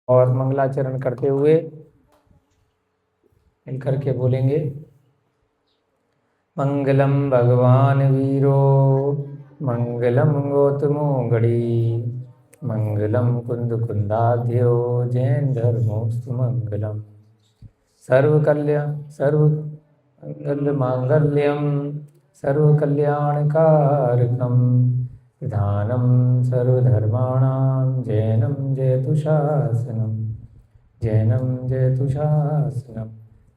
और मंगलाचरण करते हुए मिलकर के बोलेंगे। मंगलम भगवान वीरो मंगलम गौतमो गणी मंगलम कुंद कुंदाध्यो जैन धर्मोस्तु मंगलम। सर्व मांगल्यम सर्व कल्याणकारकम प्रधानम सर्वधर्माणां जैनम जयतु शासनम जैनम जयतु शासनम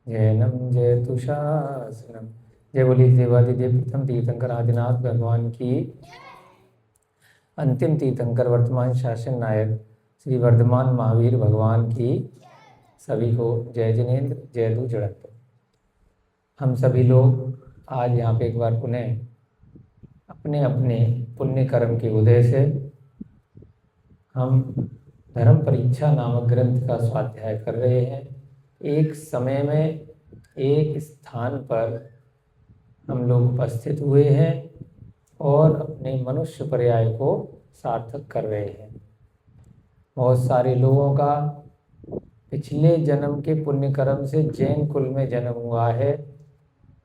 जैनम जयतु शासनम। जय बोली देवादिदेव प्रथम तीर्थंकर आदिनाथ भगवान की, अंतिम तीर्थंकर वर्तमान शासन नायक श्री वर्धमान महावीर भगवान की सभी को जय जिनेन्द्र जय दू जड़त। हम सभी लोग आज यहाँ पे एक बार पुनः अपने अपने पुण्य कर्म के उदय से हम धर्म परीक्षा नामक ग्रंथ का स्वाध्याय कर रहे हैं। एक समय में एक स्थान पर हम लोग उपस्थित हुए हैं और अपने मनुष्य पर्याय को सार्थक कर रहे हैं। बहुत सारे लोगों का पिछले जन्म के पुण्य कर्म से जैन कुल में जन्म हुआ है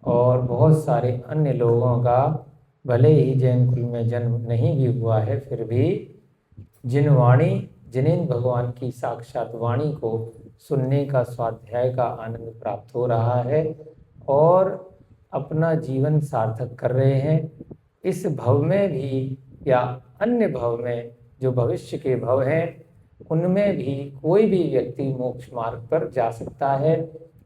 और बहुत सारे अन्य लोगों का भले ही जैन कुल में जन्म नहीं भी हुआ है, फिर भी जिनेन्द्र भगवान की साक्षात वाणी को सुनने का स्वाध्याय का आनंद प्राप्त हो रहा है और अपना जीवन सार्थक कर रहे हैं। इस भव में भी या अन्य भव में जो भविष्य के भव हैं उनमें भी कोई भी व्यक्ति मोक्ष मार्ग पर जा सकता है,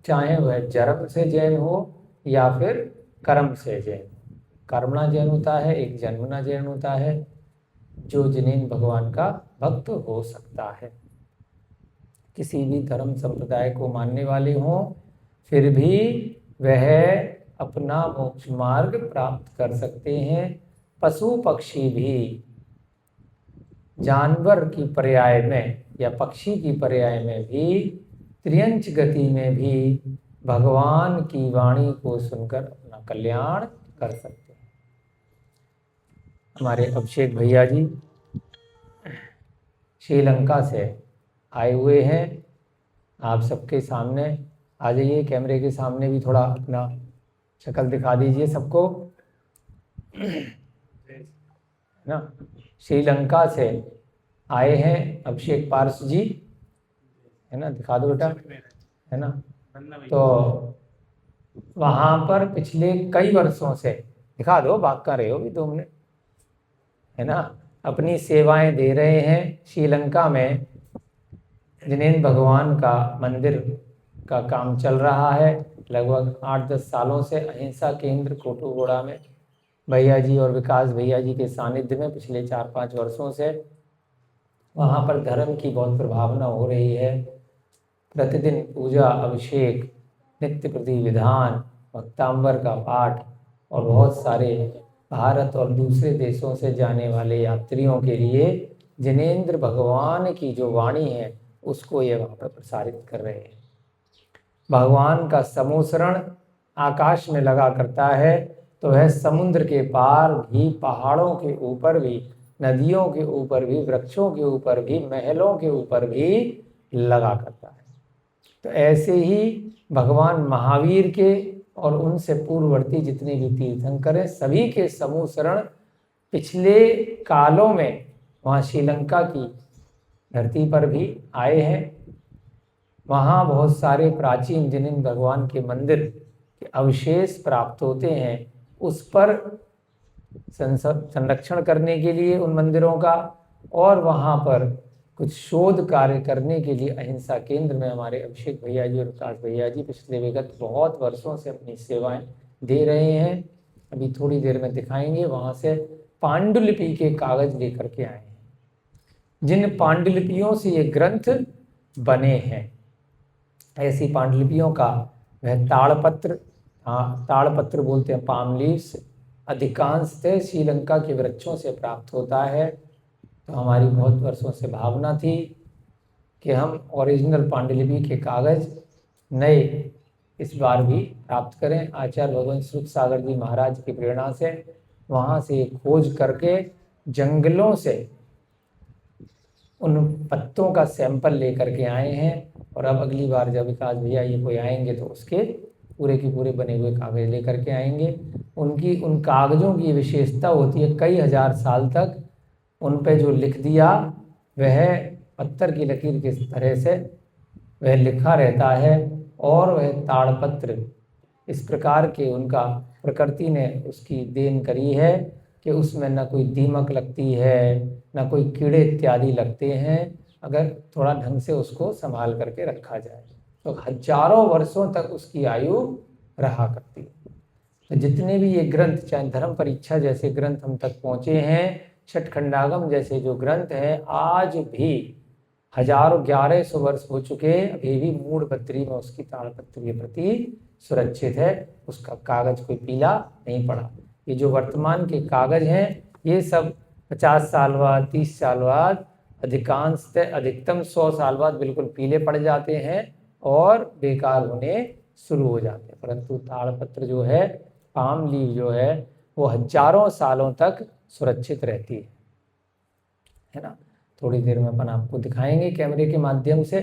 चाहे वह जन्म से जैन हो या फिर कर्म से जैन। कर्मणा जैन होता है, एक जन्मना जैन होता है। जो जिनेन्द्र भगवान का भक्त हो सकता है, किसी भी धर्म संप्रदाय को मानने वाले हों, फिर भी वह अपना मोक्ष मार्ग प्राप्त कर सकते हैं। पशु पक्षी भी जानवर की पर्याय में या पक्षी की पर्याय में भी त्रियंच गति में भी भगवान की वाणी को सुनकर अपना कल्याण कर सकते हैं। हमारे अभिषेक भैया जी श्रीलंका से आए हुए हैं। आप सबके सामने आ जाइए, कैमरे के सामने भी थोड़ा अपना शक्ल दिखा दीजिए सबको, ना। श्रीलंका से आए हैं अभिषेक पारस जी, है ना, दिखा दो बेटा, है ना। तो वहाँ पर पिछले कई वर्षों से, दिखा दो, बात कर रहे हो भी 2 मिनट, है ना, अपनी सेवाएं दे रहे हैं। श्रीलंका में जिनेन्द्र भगवान का मंदिर का काम चल रहा है लगभग 8-10 सालों से। अहिंसा केंद्र कोटुगोड़ा में भैया जी और विकास भैया जी के सानिध्य में पिछले 4-5 वर्षों से वहाँ पर धर्म की बहुत प्रभावना हो रही है। प्रतिदिन पूजा, अभिषेक, नित्य प्रति विधान, भक्तांबर का पाठ और बहुत सारे भारत और दूसरे देशों से जाने वाले यात्रियों के लिए जिनेन्द्र भगवान की जो वाणी है उसको ये वहाँ पर प्रसारित कर रहे हैं। भगवान का समूसरण आकाश में लगा करता है तो वह समुद्र के पार भी, पहाड़ों के ऊपर भी, नदियों के ऊपर भी, वृक्षों के ऊपर भी, महलों के ऊपर भी लगा करता है। तो ऐसे ही भगवान महावीर के और उनसे पूर्ववर्ती जितने भी तीर्थंकर हैं सभी के समूह शरण पिछले कालों में वहाँ श्रीलंका की धरती पर भी आए हैं। वहाँ बहुत सारे प्राचीन जिनेन्द्र भगवान के मंदिर के अवशेष प्राप्त होते हैं। उस पर संरक्षण करने के लिए उन मंदिरों का और वहाँ पर कुछ शोध कार्य करने के लिए अहिंसा केंद्र में हमारे अभिषेक भैया जी और विकास भैया जी पिछले विगत बहुत वर्षों से अपनी सेवाएं दे रहे हैं। अभी थोड़ी देर में दिखाएंगे। वहाँ से पांडुलिपि के कागज लेकर के आए हैं, जिन पांडुलिपियों से ये ग्रंथ बने हैं। ऐसी पांडुलिपियों का वह ताड़पत्र, ताड़पत्र बोलते हैं, पाम लीव्स, अधिकांशतः श्रीलंका के वृक्षों से प्राप्त होता है। तो हमारी बहुत वर्षों से भावना थी कि हम ओरिजिनल पांडुलिपि के कागज नए इस बार भी प्राप्त करें। आचार्य भगवान सुख सागर जी महाराज की प्रेरणा से वहाँ से खोज करके जंगलों से उन पत्तों का सैंपल लेकर के आए हैं, और अब अगली बार जब विकास भैया ये कोई आएंगे तो उसके पूरे के पूरे बने हुए कागज लेकर के आएंगे। उन कागज़ों की विशेषता होती है कई हजार साल तक उन पे जो लिख दिया वह पत्थर की लकीर किस तरह से वह लिखा रहता है, और वह ताड़पत्र इस प्रकार के उनका प्रकृति ने उसकी देन करी है कि उसमें न कोई दीमक लगती है, न कोई कीड़े इत्यादि लगते हैं, अगर थोड़ा ढंग से उसको संभाल करके रखा जाए तो हजारों वर्षों तक उसकी आयु रहा करती है। तो जितने भी ये ग्रंथ, चाहे धर्म परीक्षा जैसे ग्रंथ हम तक पहुँचे हैं, छठखंडागम जैसे जो ग्रंथ हैं, आज भी 1100 वर्ष हो चुके, अभी भी मूढ़ बद्री में उसकी ताड़पत्र की प्रति सुरक्षित है, उसका कागज कोई पीला नहीं पड़ा। ये जो वर्तमान के कागज हैं ये सब 50 साल बाद, 30 साल बाद, अधिकतम 100 साल बाद बिल्कुल पीले पड़ जाते हैं और बेकार होने शुरू हो जाते हैं। परंतु ताड़पत्र जो है, पाम लीव जो है, वो हजारों सालों तक सुरक्षित रहती है ना। थोड़ी देर में अपन आपको दिखाएंगे कैमरे के माध्यम से,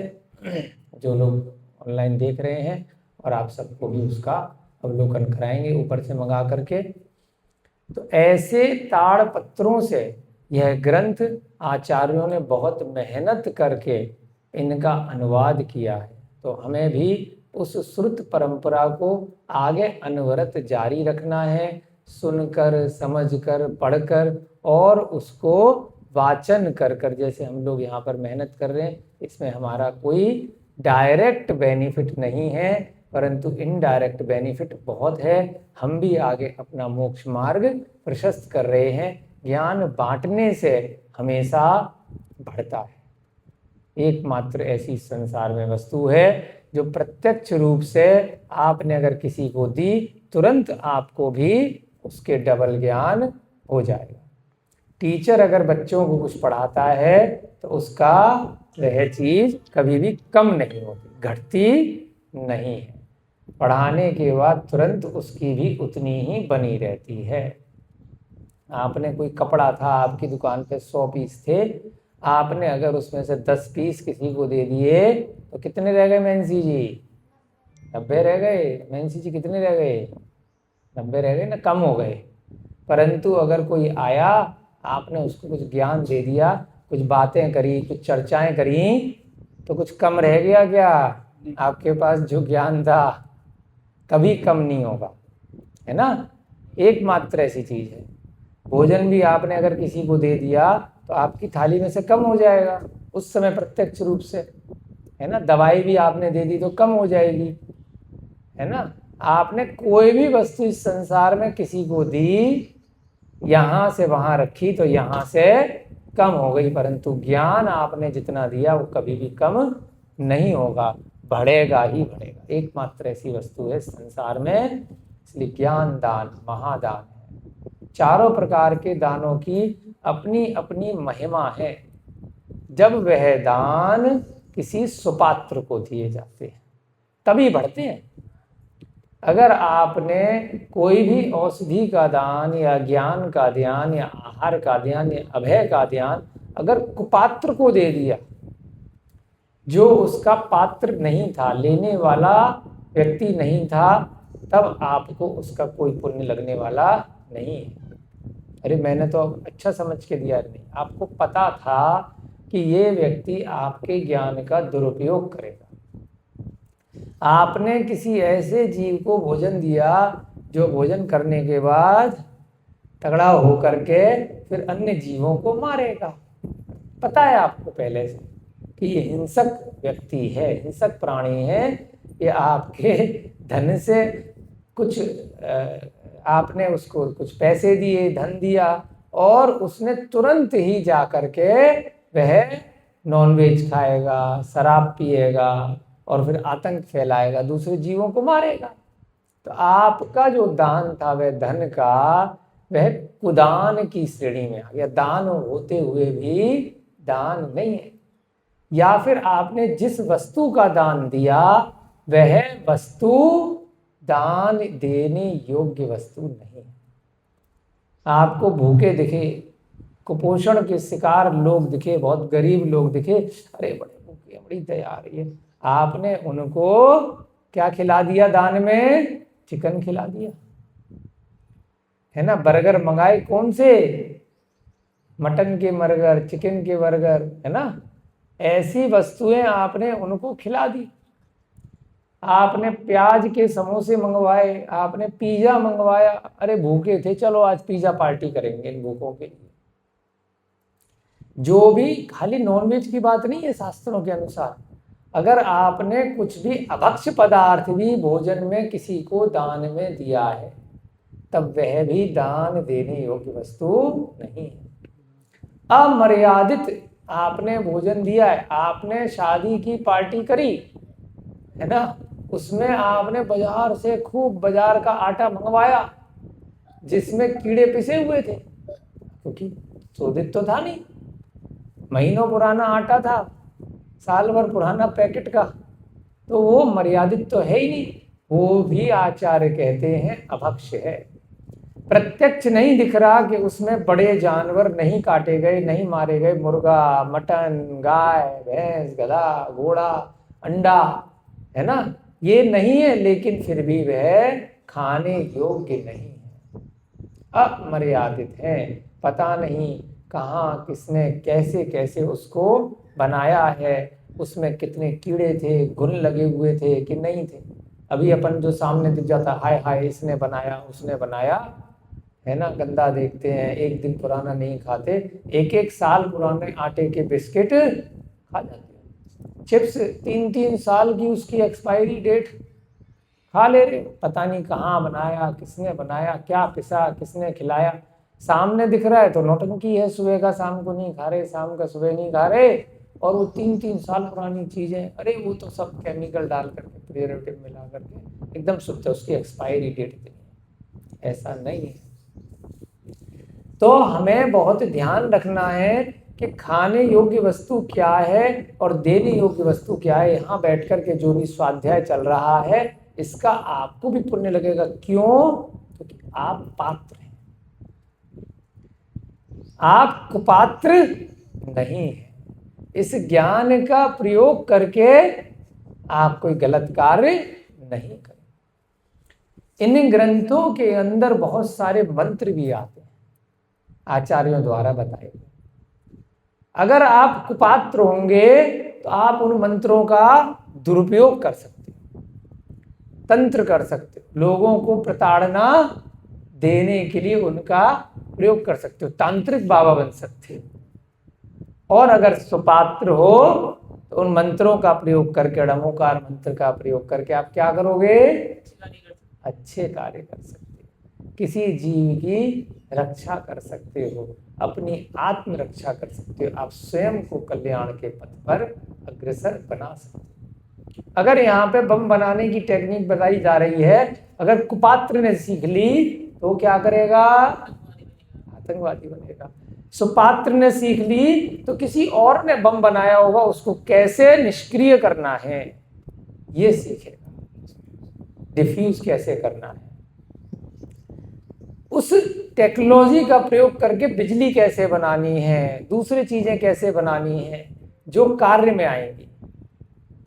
जो लोग ऑनलाइन देख रहे हैं, और आप सबको भी उसका अवलोकन कराएंगे ऊपर से मंगा करके। तो ऐसे ताड़पत्रों से यह ग्रंथ आचार्यों ने बहुत मेहनत करके इनका अनुवाद किया है। तो हमें भी उस श्रुत परंपरा को आगे अनवरत जारी रखना है, सुनकर, समझकर, पढ़कर और उसको वाचन कर कर, जैसे हम लोग यहाँ पर मेहनत कर रहे हैं। इसमें हमारा कोई डायरेक्ट बेनिफिट नहीं है, परंतु इनडायरेक्ट बेनिफिट बहुत है। हम भी आगे अपना मोक्ष मार्ग प्रशस्त कर रहे हैं। ज्ञान बांटने से हमेशा बढ़ता है। एकमात्र ऐसी संसार में वस्तु है जो प्रत्यक्ष रूप से आपने अगर किसी को दी, तुरंत आपको भी उसके डबल ज्ञान हो जाएगा। टीचर अगर बच्चों को कुछ पढ़ाता है तो उसका वह चीज़ कभी भी कम नहीं होती, घटती नहीं है। पढ़ाने के बाद तुरंत उसकी भी उतनी ही बनी रहती है। आपने कोई कपड़ा था, आपकी दुकान पे 100 पीस थे, आपने अगर उसमें से 10 पीस किसी को दे दिए तो कितने रह गए मैंसी जी? 90 रह गए। मैंसी जी कितने रह गए? 90 रह गए ना, कम हो गए। परंतु अगर कोई आया, आपने उसको कुछ ज्ञान दे दिया, कुछ बातें करी, कुछ चर्चाएं करी, तो कुछ कम रह गया क्या? आपके पास जो ज्ञान था कभी कम नहीं होगा, है ना। एकमात्र ऐसी चीज़ है। भोजन भी आपने अगर किसी को दे दिया तो आपकी थाली में से कम हो जाएगा उस समय प्रत्यक्ष रूप से, है ना। दवाई भी आपने दे दी तो कम हो जाएगी, है ना। आपने कोई भी वस्तु इस संसार में किसी को दी, यहाँ से वहाँ रखी तो यहाँ से कम हो गई, परंतु ज्ञान आपने जितना दिया वो कभी भी कम नहीं होगा, बढ़ेगा ही बढ़ेगा। एकमात्र ऐसी वस्तु है संसार में, इसलिए ज्ञान दान महादान है। चारों प्रकार के दानों की अपनी अपनी महिमा है। जब वह दान किसी सुपात्र को दिए जाते हैं तभी बढ़ते हैं। अगर आपने कोई भी औषधि का दान या ज्ञान का दान या आहार का दान या अभय का दान अगर कुपात्र को दे दिया, जो उसका पात्र नहीं था, लेने वाला व्यक्ति नहीं था, तब आपको उसका कोई पुण्य लगने वाला नहीं है। अरे मैंने तो अच्छा समझ के दिया नहीं, आपको पता था कि ये व्यक्ति आपके ज्ञान का दुरुपयोग करेगा। आपने किसी ऐसे जीव को भोजन दिया जो भोजन करने के बाद तगड़ा होकर के फिर अन्य जीवों को मारेगा। पता है आपको पहले से कि ये हिंसक व्यक्ति है, हिंसक प्राणी है, ये आपके धन से कुछ आपने उसको कुछ पैसे दिए, धन दिया, और उसने तुरंत ही जा करके वह नॉनवेज खाएगा, शराब पिएगा और फिर आतंक फैलाएगा, दूसरे जीवों को मारेगा। तो आपका जो दान था वह धन का, वह कुदान की श्रेणी में आ गया। दान होते हुए भी दान नहीं है। या फिर आपने जिस वस्तु का दान दिया वह वस्तु दान देने योग्य वस्तु नहीं है। आपको भूखे दिखे, कुपोषण के शिकार लोग दिखे, बहुत गरीब लोग दिखे, अरे बड़े भूखे, बड़ी दया आ रही है, आपने उनको क्या खिला दिया दान में? चिकन खिला दिया, है ना। बर्गर मंगाए, कौन से? मटन के बर्गर, चिकन के बर्गर, है ना। ऐसी वस्तुएं आपने उनको खिला दी। आपने प्याज के समोसे मंगवाए, आपने पिज्जा मंगवाया, अरे भूखे थे, चलो आज पिज्जा पार्टी करेंगे इन भूखों के लिए। जो भी, खाली नॉनवेज की बात नहीं है, शास्त्रों के अनुसार अगर आपने कुछ भी अभक्ष्य पदार्थ भी भोजन में किसी को दान में दिया है, तब वह भी दान देने योग्य वस्तु नहीं है। अमर्यादित आपने भोजन दिया है, आपने शादी की पार्टी करी, है ना, उसमें आपने बाजार से खूब बाजार का आटा मंगवाया जिसमें कीड़े पिसे हुए थे, क्योंकि शोधित तो था नहीं, महीनों पुराना आटा था, साल भर पुराना पैकेट का, तो वो मर्यादित तो है ही नहीं, वो भी आचार्य कहते हैं अभक्ष्य है। प्रत्यक्ष नहीं दिख रहा कि उसमें बड़े जानवर नहीं काटे गए, नहीं मारे गए, मुर्गा, मटन, गाय, भैंस, गधा, घोड़ा, अंडा, है ना, ये नहीं है, लेकिन फिर भी वह खाने योग्य नहीं है, अमर्यादित है। पता नहीं कहाँ किसने कैसे कैसे उसको बनाया है, उसमें कितने कीड़े थे, घुन लगे हुए थे कि नहीं थे। अभी अपन जो सामने दिख जाता, हाय हाय इसने बनाया उसने बनाया, है ना, गंदा देखते हैं, एक दिन पुराना नहीं खाते, एक एक साल पुराने आटे के बिस्किट खा जाते हैं, चिप्स 3-3 साल की उसकी एक्सपायरी डेट खा ले रहे, पता नहीं कहाँ बनाया, किसने बनाया, क्या पिसा, किसने खिलाया, सामने दिख रहा है तो नौटंकी है, सुबह का शाम को नहीं खा रहे, शाम का सुबह नहीं खा रहे, और वो 3-3 साल पुरानी चीजें, अरे वो तो सब केमिकल डाल करके, प्रिजर्वेटिव मिला करके एकदम शुद्ध है, उसकी एक्सपायरी डेट नहीं है, ऐसा नहीं है। तो हमें बहुत ध्यान रखना है कि खाने योग्य वस्तु क्या है और देने योग्य वस्तु क्या है। यहाँ बैठ कर के जो भी स्वाध्याय चल रहा है, इसका आपको भी पुण्य लगेगा। क्यों? क्योंकि आप पात्र हैं, आप कुपात्र नहीं है। इस ज्ञान का प्रयोग करके आप कोई गलत कार्य नहीं करें। इन ग्रंथों के अंदर बहुत सारे मंत्र भी आते हैं, आचार्यों द्वारा बताए गए। अगर आप कुपात्र होंगे तो आप उन मंत्रों का दुरुपयोग कर सकते हो, तंत्र कर सकते हो, लोगों को प्रताड़ना देने के लिए उनका प्रयोग कर सकते हो, तांत्रिक बाबा बन सकते हो। और अगर सुपात्र हो तो उन मंत्रों का प्रयोग करके, डमोकार मंत्र का प्रयोग करके आप क्या करोगे? अच्छे कार्य कर सकते हो, किसी जीव की रक्षा कर सकते हो, अपनी आत्म रक्षा कर सकते हो, आप स्वयं को कल्याण के पथ पर अग्रसर बना सकते हो। अगर यहाँ पे बम बनाने की टेक्निक बताई जा रही है, अगर कुपात्र ने सीख ली तो क्या करेगा? आतंकवादी बनेगा। सुपात्र ने सीख ली तो किसी और ने बम बनाया होगा, उसको कैसे निष्क्रिय करना है ये सीखेगा, डिफ्यूज कैसे करना है, उस टेक्नोलॉजी का प्रयोग करके बिजली कैसे बनानी है, दूसरी चीजें कैसे बनानी है जो कार्य में आएंगी।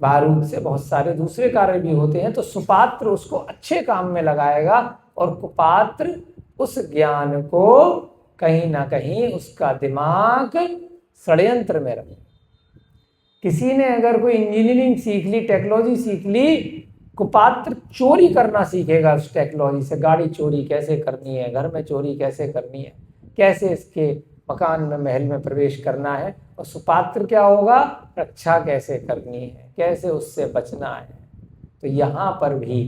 बारूद से बहुत सारे दूसरे कार्य भी होते हैं, तो सुपात्र उसको अच्छे काम में लगाएगा और कुपात्र उस ज्ञान को कहीं ना कहीं उसका दिमाग षड्यंत्र में रखे। किसी ने अगर कोई इंजीनियरिंग सीख ली, टेक्नोलॉजी सीख ली, कुपात्र चोरी करना सीखेगा उस टेक्नोलॉजी से, गाड़ी चोरी कैसे करनी है, घर में चोरी कैसे करनी है, कैसे इसके मकान में, महल में प्रवेश करना है, और सुपात्र क्या होगा? रक्षा कैसे करनी है, कैसे उससे बचना है। तो यहाँ पर भी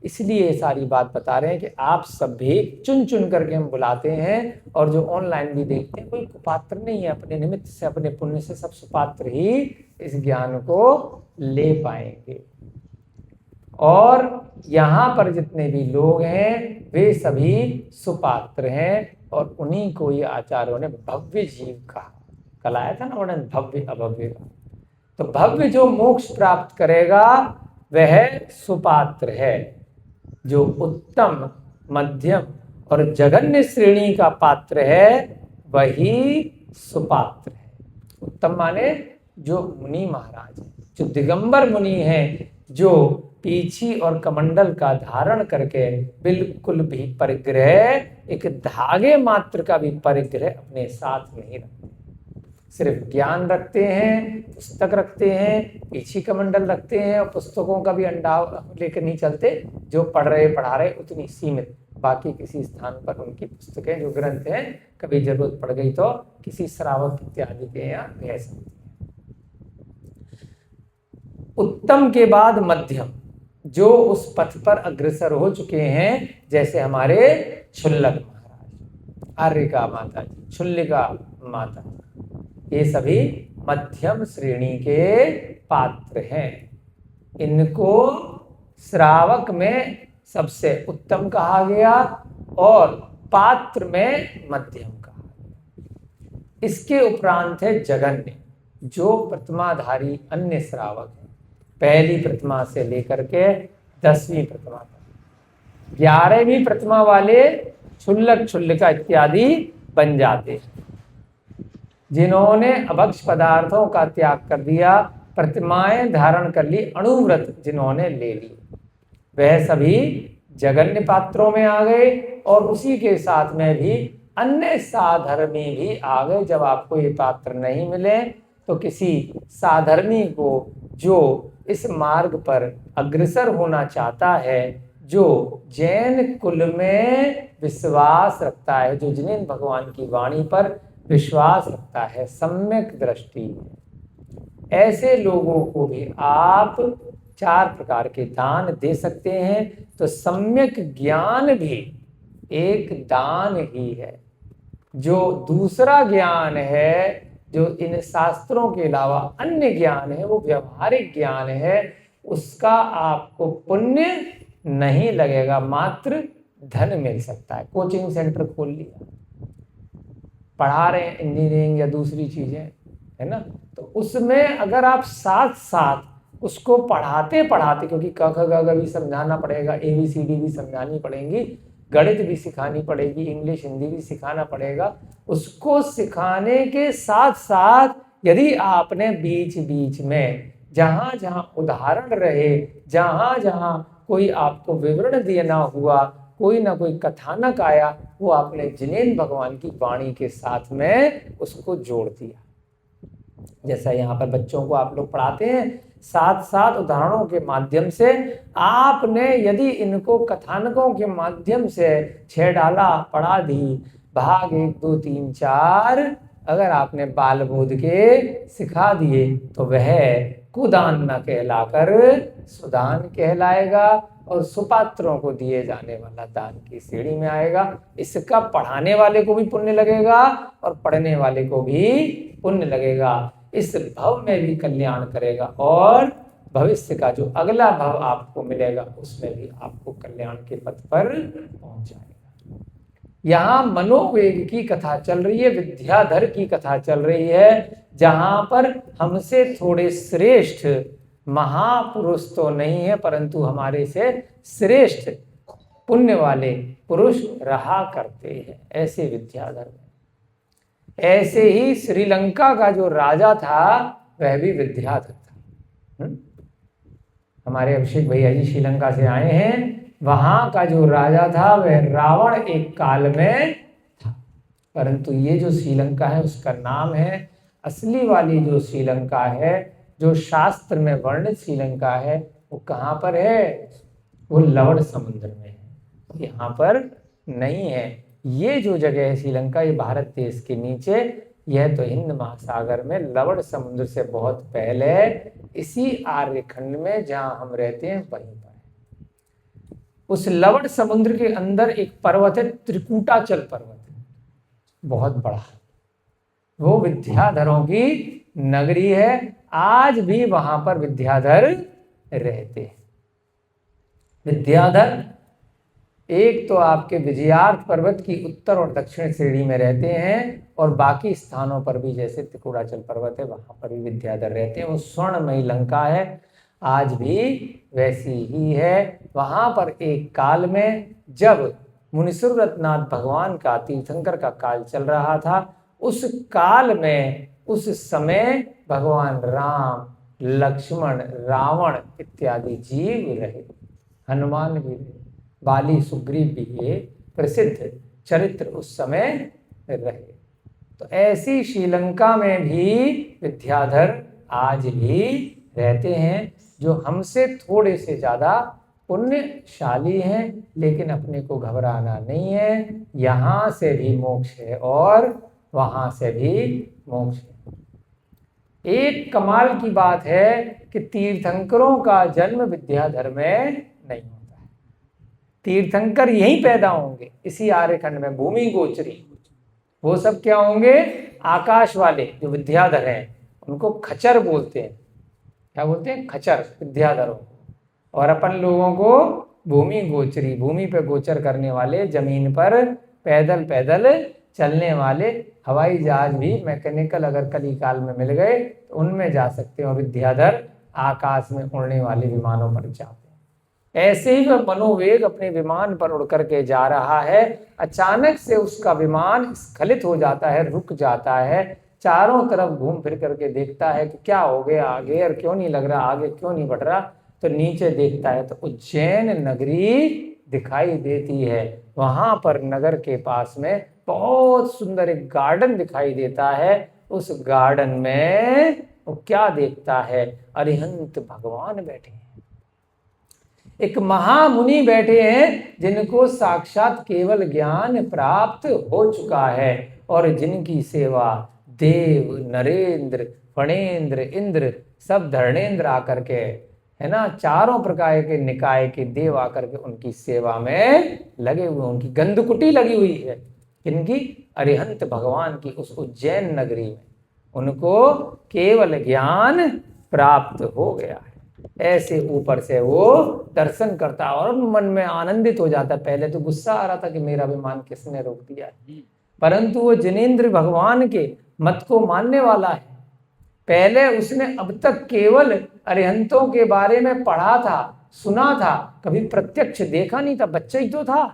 इसलिए सारी बात बता रहे हैं कि आप सब भी चुन चुन करके हम बुलाते हैं, और जो ऑनलाइन भी देखते हैं कोई कुपात्र नहीं है, अपने निमित्त से, अपने पुण्य से सब सुपात्र ही इस ज्ञान को ले पाएंगे। और यहाँ पर जितने भी लोग हैं वे सभी सुपात्र हैं, और उन्हीं को ये आचार्यों ने भव्य जीव कहा। कल आया था ना वर्णन भव्य अभव्य का। तो भव्य जो मोक्ष प्राप्त करेगा वह सुपात्र है, जो उत्तम, मध्यम और जघन्य श्रेणी का पात्र है वही सुपात्र है। उत्तम माने जो मुनि महाराज है, जो दिगंबर मुनि है, जो पीछी और कमंडल का धारण करके बिल्कुल भी परिग्रह, एक धागे मात्र का भी परिग्रह अपने साथ नहीं रखते, सिर्फ ज्ञान रखते हैं, पुस्तक रखते हैं, पीछी कमंडल रखते हैं और पुस्तकों का भी अंडाव लेकर नहीं चलते, जो पढ़ रहे पढ़ा रहे उतनी सीमित, बाकी किसी स्थान पर उनकी पुस्तकें जो ग्रंथ हैं कभी जरूरत पड़ गई तो किसी श्रावक इत्यादि के यहाँ भेज सकते हैं। उत्तम के बाद मध्यम, जो उस पथ पर अग्रसर हो चुके हैं, जैसे हमारे क्षुल्लक महाराज, आर्यका माता जी, क्षुल्लिका माता, ये सभी मध्यम श्रेणी के पात्र हैं। इनको श्रावक में सबसे उत्तम कहा गया और पात्र में मध्यम कहा गया। इसके उपरांत है जगन्य, जो प्रतिमाधारी अन्य श्रावक है, पहली प्रतिमा से लेकर के 10वीं प्रतिमा तक। 11वीं प्रतिमा वाले क्षुल्लक क्षुल्लिका इत्यादि बन जाते हैं, जिन्होंने अभक्ष पदार्थों का त्याग कर दिया, प्रतिमाएं धारण कर ली, अणुव्रत जिन्होंने ले ली, वह सभी जगन्य पात्रों में आ गए। और उसी के साथ में भी अन्य साधर्मी भी आ गए। जब आपको ये पात्र नहीं मिले तो किसी साधर्मी को, जो इस मार्ग पर अग्रसर होना चाहता है, जो जैन कुल में विश्वास रखता है, जो जिनेन्द्र भगवान की वाणी पर विश्वास रखता है, सम्यक दृष्टि, ऐसे लोगों को भी आप 4 प्रकार के दान दे सकते हैं। तो सम्यक ज्ञान भी एक दान ही है। जो दूसरा ज्ञान है, जो इन शास्त्रों के अलावा अन्य ज्ञान है, वो व्यवहारिक ज्ञान है, उसका आपको पुण्य नहीं लगेगा, मात्र धन मिल सकता है। कोचिंग सेंटर खोल लिया, पढ़ा रहे हैं इंजीनियरिंग या दूसरी चीजें, है ना, तो उसमें अगर आप साथ साथ उसको पढ़ाते पढ़ाते, क्योंकि क ख ग भी समझाना पड़ेगा, ABCD भी समझानी पड़ेगी, गणित भी सिखानी पड़ेगी, इंग्लिश हिंदी भी सिखाना पड़ेगा, उसको सिखाने के साथ साथ यदि आपने बीच बीच में जहाँ जहाँ उदाहरण रहे, जहाँ जहाँ कोई आपको विवरण देना हुआ, कोई ना कोई कथानक आया, वो आपने जिनेन्द्र भगवान की वाणी के साथ में उसको जोड़ दिया। जैसा यहाँ पर बच्चों को आप लोग पढ़ाते हैं, साथ साथ उदाहरणों के माध्यम से आपने यदि इनको कथानकों के माध्यम से 6 डाला, पढ़ा दी, भाग 1 2 3 4 अगर आपने बाल बोध के सिखा दिए, तो वह कुदान न कहलाकर सुदान कहलाएगा और सुपात्रों को दिए जाने वाला दान की श्रेणी में आएगा। इसका पढ़ाने वाले को भी पुण्य लगेगा और पढ़ने वाले को भी पुण्य लगेगा। इस भव में भी कल्याण करेगा और भविष्य का जो अगला भव आपको मिलेगा उसमें भी आपको कल्याण के पथ पर पहुंच जाएगा। यहाँ मनोवेग की कथा चल रही है, विद्याधर की कथा चल रही है, जहां पर हमसे थोड़े श्रेष्ठ महापुरुष तो नहीं है, परंतु हमारे से श्रेष्ठ पुण्य वाले पुरुष रहा करते हैं, ऐसे विद्याधर में। ऐसे ही श्रीलंका का जो राजा था वह भी विद्याधर था। हमारे अभिषेक भैया जी श्रीलंका से आए हैं, वहां का जो राजा था वह रावण एक काल में था, परंतु ये जो श्रीलंका है उसका नाम है, असली वाली जो श्रीलंका है, जो शास्त्र में वर्णित श्रीलंका है, वो कहाँ पर है? वो लवण समुद्र में है, यहाँ पर नहीं है। ये जो जगह है श्रीलंका, ये भारत देश के नीचे, यह तो हिंद महासागर में लवण समुद्र से बहुत पहले इसी आर्यखंड में जहाँ हम रहते हैं वहीं पर है। उस लवण समुद्र के अंदर एक पर्वत है, त्रिकूटाचल पर्वत, बहुत बड़ा, वो विद्याधरों की नगरी है। आज भी वहां पर विद्याधर रहते हैं। विद्याधर एक तो आपके विजयार्थ पर्वत की उत्तर और दक्षिण श्रेणी में रहते हैं, और बाकी स्थानों पर भी जैसे त्रिकूटाचल पर्वत है वहां पर भी विद्याधर रहते हैं। वो स्वर्णमयी लंका है, आज भी वैसी ही है। वहां पर एक काल में जब मुनिसुरनाथ भगवान का, तीर्थंकर का काल चल रहा था, उस काल में, उस समय भगवान राम, लक्ष्मण, रावण इत्यादि जीव रहे, हनुमान भी रहे, बाली सुग्रीव भी ये प्रसिद्ध चरित्र उस समय रहे। तो ऐसी श्रीलंका में भी विद्याधर आज भी रहते हैं, जो हमसे थोड़े से ज़्यादा पुण्यशाली हैं, लेकिन अपने को घबराना नहीं है। यहाँ से भी मोक्ष है और वहाँ से भी मोक्ष है। एक कमाल की बात है कि तीर्थंकरों का जन्म विद्याधर में नहीं होता है। तीर्थंकर यहीं पैदा होंगे, इसी आर्यखंड में, भूमि गोचरी। वो सब क्या होंगे? आकाश वाले जो विद्याधर हैं, उनको खच्चर बोलते हैं। क्या बोलते हैं? खच्चर, विद्याधरों। और अपन लोगों को भूमि गोचरी, भूमि पे गोचर करने वाले, जमीन पर पैदल पैदल चलने वाले। हवाई जहाज भी मैकेनिकल अगर कली काल में मिल गए तो उनमें जा सकते हैं, और विद्याधर आकाश में उड़ने वाले विमानों पर जाते हैं। ऐसे ही वह मनोवेग अपने विमान पर उड़ करके जा रहा है, अचानक से उसका विमान स्खलित हो जाता है, रुक जाता है, चारों तरफ घूम फिर करके देखता है कि क्या हो गया, आगे और क्यों नहीं लग रहा, आगे क्यों नहीं बढ़ रहा। तो नीचे देखता है तो उज्जैन नगरी दिखाई देती है। वहां पर नगर के पास में बहुत सुंदर एक गार्डन दिखाई देता है। उस गार्डन में वो क्या देखता है? अरिहंत भगवान बैठे हैं, एक महामुनि बैठे हैं, जिनको साक्षात केवल ज्ञान प्राप्त हो चुका है, और जिनकी सेवा देव, नरेंद्र, फणेंद्र, इंद्र, सब धर्णेंद्र आकर के, है ना, चारों प्रकार के निकाय के देव आकर के उनकी सेवा में लगे हुए, उनकी गंधकुटी लगी हुई है। इनकी अरिहंत भगवान की उस उज्जैन नगरी में उनको केवल ज्ञान प्राप्त हो गया है। ऐसे ऊपर से वो दर्शन करता और मन में आनंदित हो जाता। पहले तो गुस्सा आ रहा था कि मेरा विमान किसने रोक दिया, परंतु वो जिनेंद्र भगवान के मत को मानने वाला है। पहले उसने अब तक केवल अरिहंतों के बारे में पढ़ा था, सुना था, कभी प्रत्यक्ष देखा नहीं था, बच्चा ही तो था,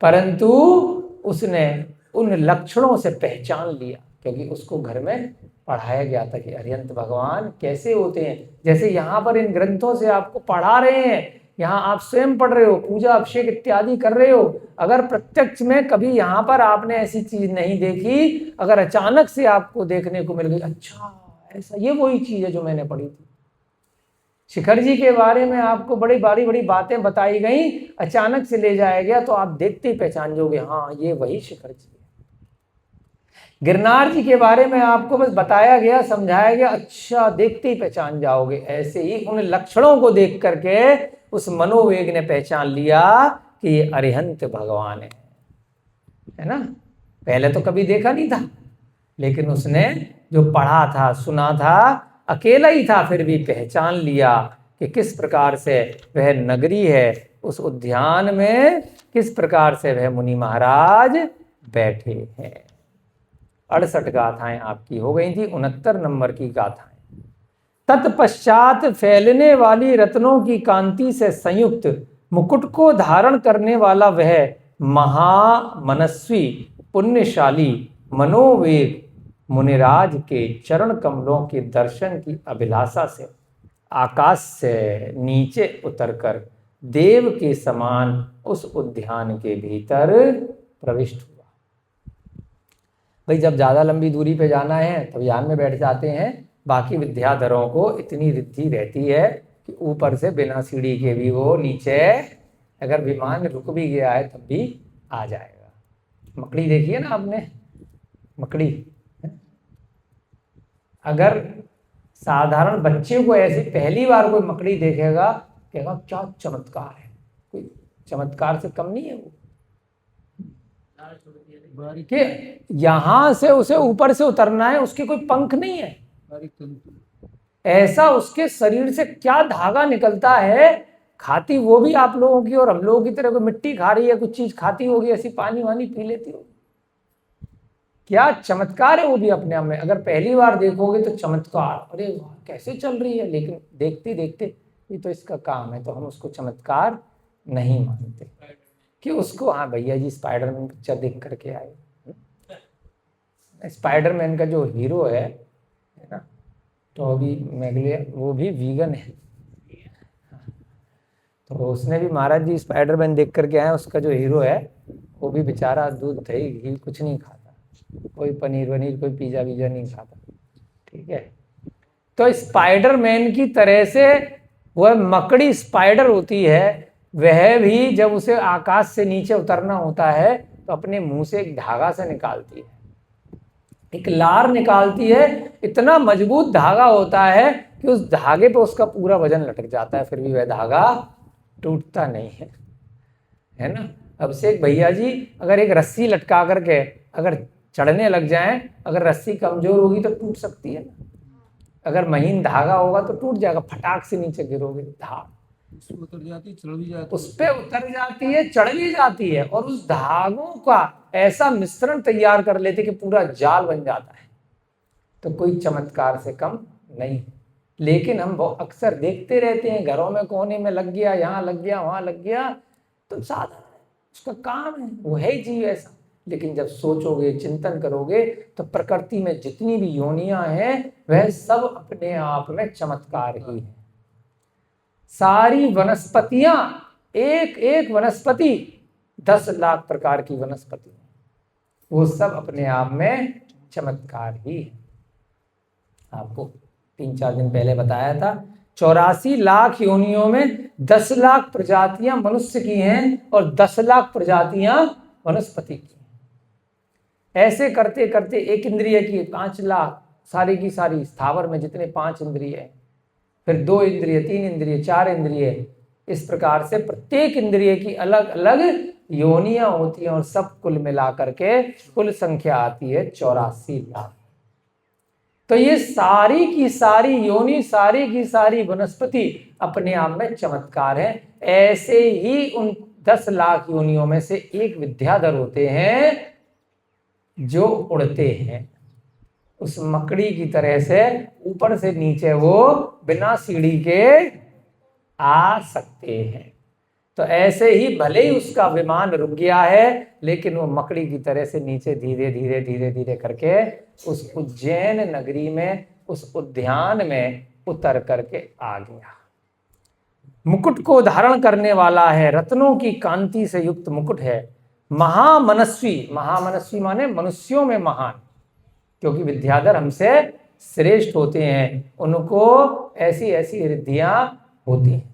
परंतु उसने उन लक्षणों से पहचान लिया, क्योंकि उसको घर में पढ़ाया गया था कि अरिहंत भगवान कैसे होते हैं। जैसे यहाँ पर इन ग्रंथों से आपको पढ़ा रहे हैं, यहाँ आप स्वयं पढ़ रहे हो, पूजा अभिषेक इत्यादि कर रहे हो। अगर प्रत्यक्ष में कभी यहाँ पर आपने ऐसी चीज नहीं देखी, अगर अचानक से आपको देखने को मिल गई, अच्छा ऐसा, ये वही चीज है जो मैंने पढ़ी थी। शिखर जी के बारे में आपको बड़ी बड़ी बातें बताई गई, अचानक से ले जाया गया तो आप देखते ही पहचान जाओगे, हाँ ये वही शिखर जी है। गिरनार जी के बारे में आपको बस बताया गया, समझाया गया, अच्छा देखते ही पहचान जाओगे। ऐसे ही उन लक्षणों को देख करके उस मनोवेग ने पहचान लिया कि ये अरिहंत भगवान है ना। पहले तो कभी देखा नहीं था, लेकिन उसने जो पढ़ा था, सुना था, अकेला ही था, फिर भी पहचान लिया कि किस प्रकार से वह नगरी है, उस उद्यान में किस प्रकार से वह मुनि महाराज बैठे हैं। 68 गाथाएं आपकी हो गई थी, 69 नंबर की गाथाएं। तत्पश्चात फैलने वाली रत्नों की कांति से संयुक्त मुकुट को धारण करने वाला वह महामनस्वी पुण्यशाली मनोवेग मुनिराज के चरण कमलों के दर्शन की अभिलाषा से आकाश से नीचे उतरकर देव के समान उस उद्यान के भीतर प्रविष्ट हुआ। भाई जब ज्यादा लंबी दूरी पे जाना है तब यान में बैठ जाते हैं। बाकी विद्याधरों को इतनी रिद्धि रहती है कि ऊपर से बिना सीढ़ी के भी वो नीचे, अगर विमान रुक भी गया है तब भी आ जाएगा। मकड़ी देखी है ना आपने, मकड़ी, अगर साधारण बच्चे को ऐसी पहली बार कोई मकड़ी देखेगा, कहेगा क्या चमत्कार है, कोई चमत्कार से कम नहीं है वो, कि यहां से उसे ऊपर से उतरना है, उसके कोई पंख नहीं है, ऐसा उसके शरीर से क्या धागा निकलता है। खाती वो भी आप लोगों की और हम लोगों की तरह कोई मिट्टी खा रही है, कुछ चीज खाती होगी, ऐसी पानी वानी पी लेती होगी। क्या चमत्कार है वो भी अपने आप में। अगर पहली बार देखोगे तो चमत्कार, अरे वाह कैसे चल रही है, लेकिन देखते देखते ये तो इसका काम है, तो हम उसको चमत्कार नहीं मानते कि उसको, हाँ भैया जी स्पाइडरमैन पिक्चर देख करके आए, स्पाइडरमैन का जो हीरो है ना, टॉबी मैगुइर, वो भी वीगन है। तो उसने भी, महाराज जी स्पाइडरमैन देख करके आए, उसका जो हीरो है वो भी बेचारा दूध दही घी कुछ नहीं खाता, कोई पनीर वनीर कोई पिज्जा विज्जा नहीं खाता, ठीक है। तो स्पाइडरमैन की तरह से वह मकड़ी स्पाइडर होती है, वह भी जब उसे आकाश से नीचे उतरना होता है तो अपने मुंह से एक धागा से निकालती है, एक लार निकालती है, इतना मजबूत धागा होता है कि उस धागे पे उसका पूरा वजन लटक जाता है, फिर भी वह धागा टूटता नहीं है, है ना। अब से एक भैया जी अगर एक रस्सी लटका करके अगर चढ़ने लग जाएं, अगर रस्सी कमजोर होगी तो टूट सकती है ना, अगर महीन धागा होगा तो टूट जाएगा, फटाक से नीचे गिरोगे, उतर जाती, चढ़ भी जाती, उस पे उतर जाती है, चढ़ भी जाती है, और उस धागों का ऐसा मिश्रण तैयार कर लेते कि पूरा जाल बन जाता है। तो कोई चमत्कार से कम नहीं। लेकिन हम बहुत अक्सर देखते रहते हैं, घरों में कोने में लग गया, यहाँ लग गया, वहां लग गया, तो साधारण उसका काम है, वो है ही जीव ऐसा। लेकिन जब सोचोगे, चिंतन करोगे, तो प्रकृति में जितनी भी योनियां हैं वह सब अपने आप में चमत्कार ही है। सारी वनस्पतियां, एक एक वनस्पति 10 लाख प्रकार की वनस्पति, वो सब अपने आप में चमत्कार ही है। आपको 3-4 दिन पहले बताया था, 84 लाख योनियों में 10 लाख प्रजातियां मनुष्य की हैं और 10 लाख प्रजातियां वनस्पति की हैं। ऐसे करते करते एक इंद्रिय की 5 लाख, सारी की सारी स्थावर में जितने 5 इंद्रिय हैं, फिर 2 इंद्रिय, 3 इंद्रिय, 4 इंद्रिय, इस प्रकार से प्रत्येक इंद्रिय की अलग अलग योनियां होती हैं, और सब कुल मिलाकर के कुल संख्या आती है 84 लाख। तो ये सारी की सारी योनि, सारी की सारी वनस्पति अपने आप में चमत्कार है। ऐसे ही उन 10 लाख योनियों में से एक विद्याधर होते हैं जो उड़ते हैं, उस मकड़ी की तरह से ऊपर से नीचे वो बिना सीढ़ी के आ सकते हैं। तो ऐसे ही भले ही उसका विमान रुक गया है, लेकिन वो मकड़ी की तरह से नीचे धीरे धीरे धीरे धीरे करके उस उज्जैन नगरी में, उस उद्यान में उतर करके आ गया। मुकुट को धारण करने वाला है, रत्नों की कांति से युक्त मुकुट है। महामनस्वी, महामनस्वी माने मनुष्यों में महान, क्योंकि विद्याधर हमसे श्रेष्ठ होते हैं, उनको ऐसी ऐसी रिद्धियां होती हैं।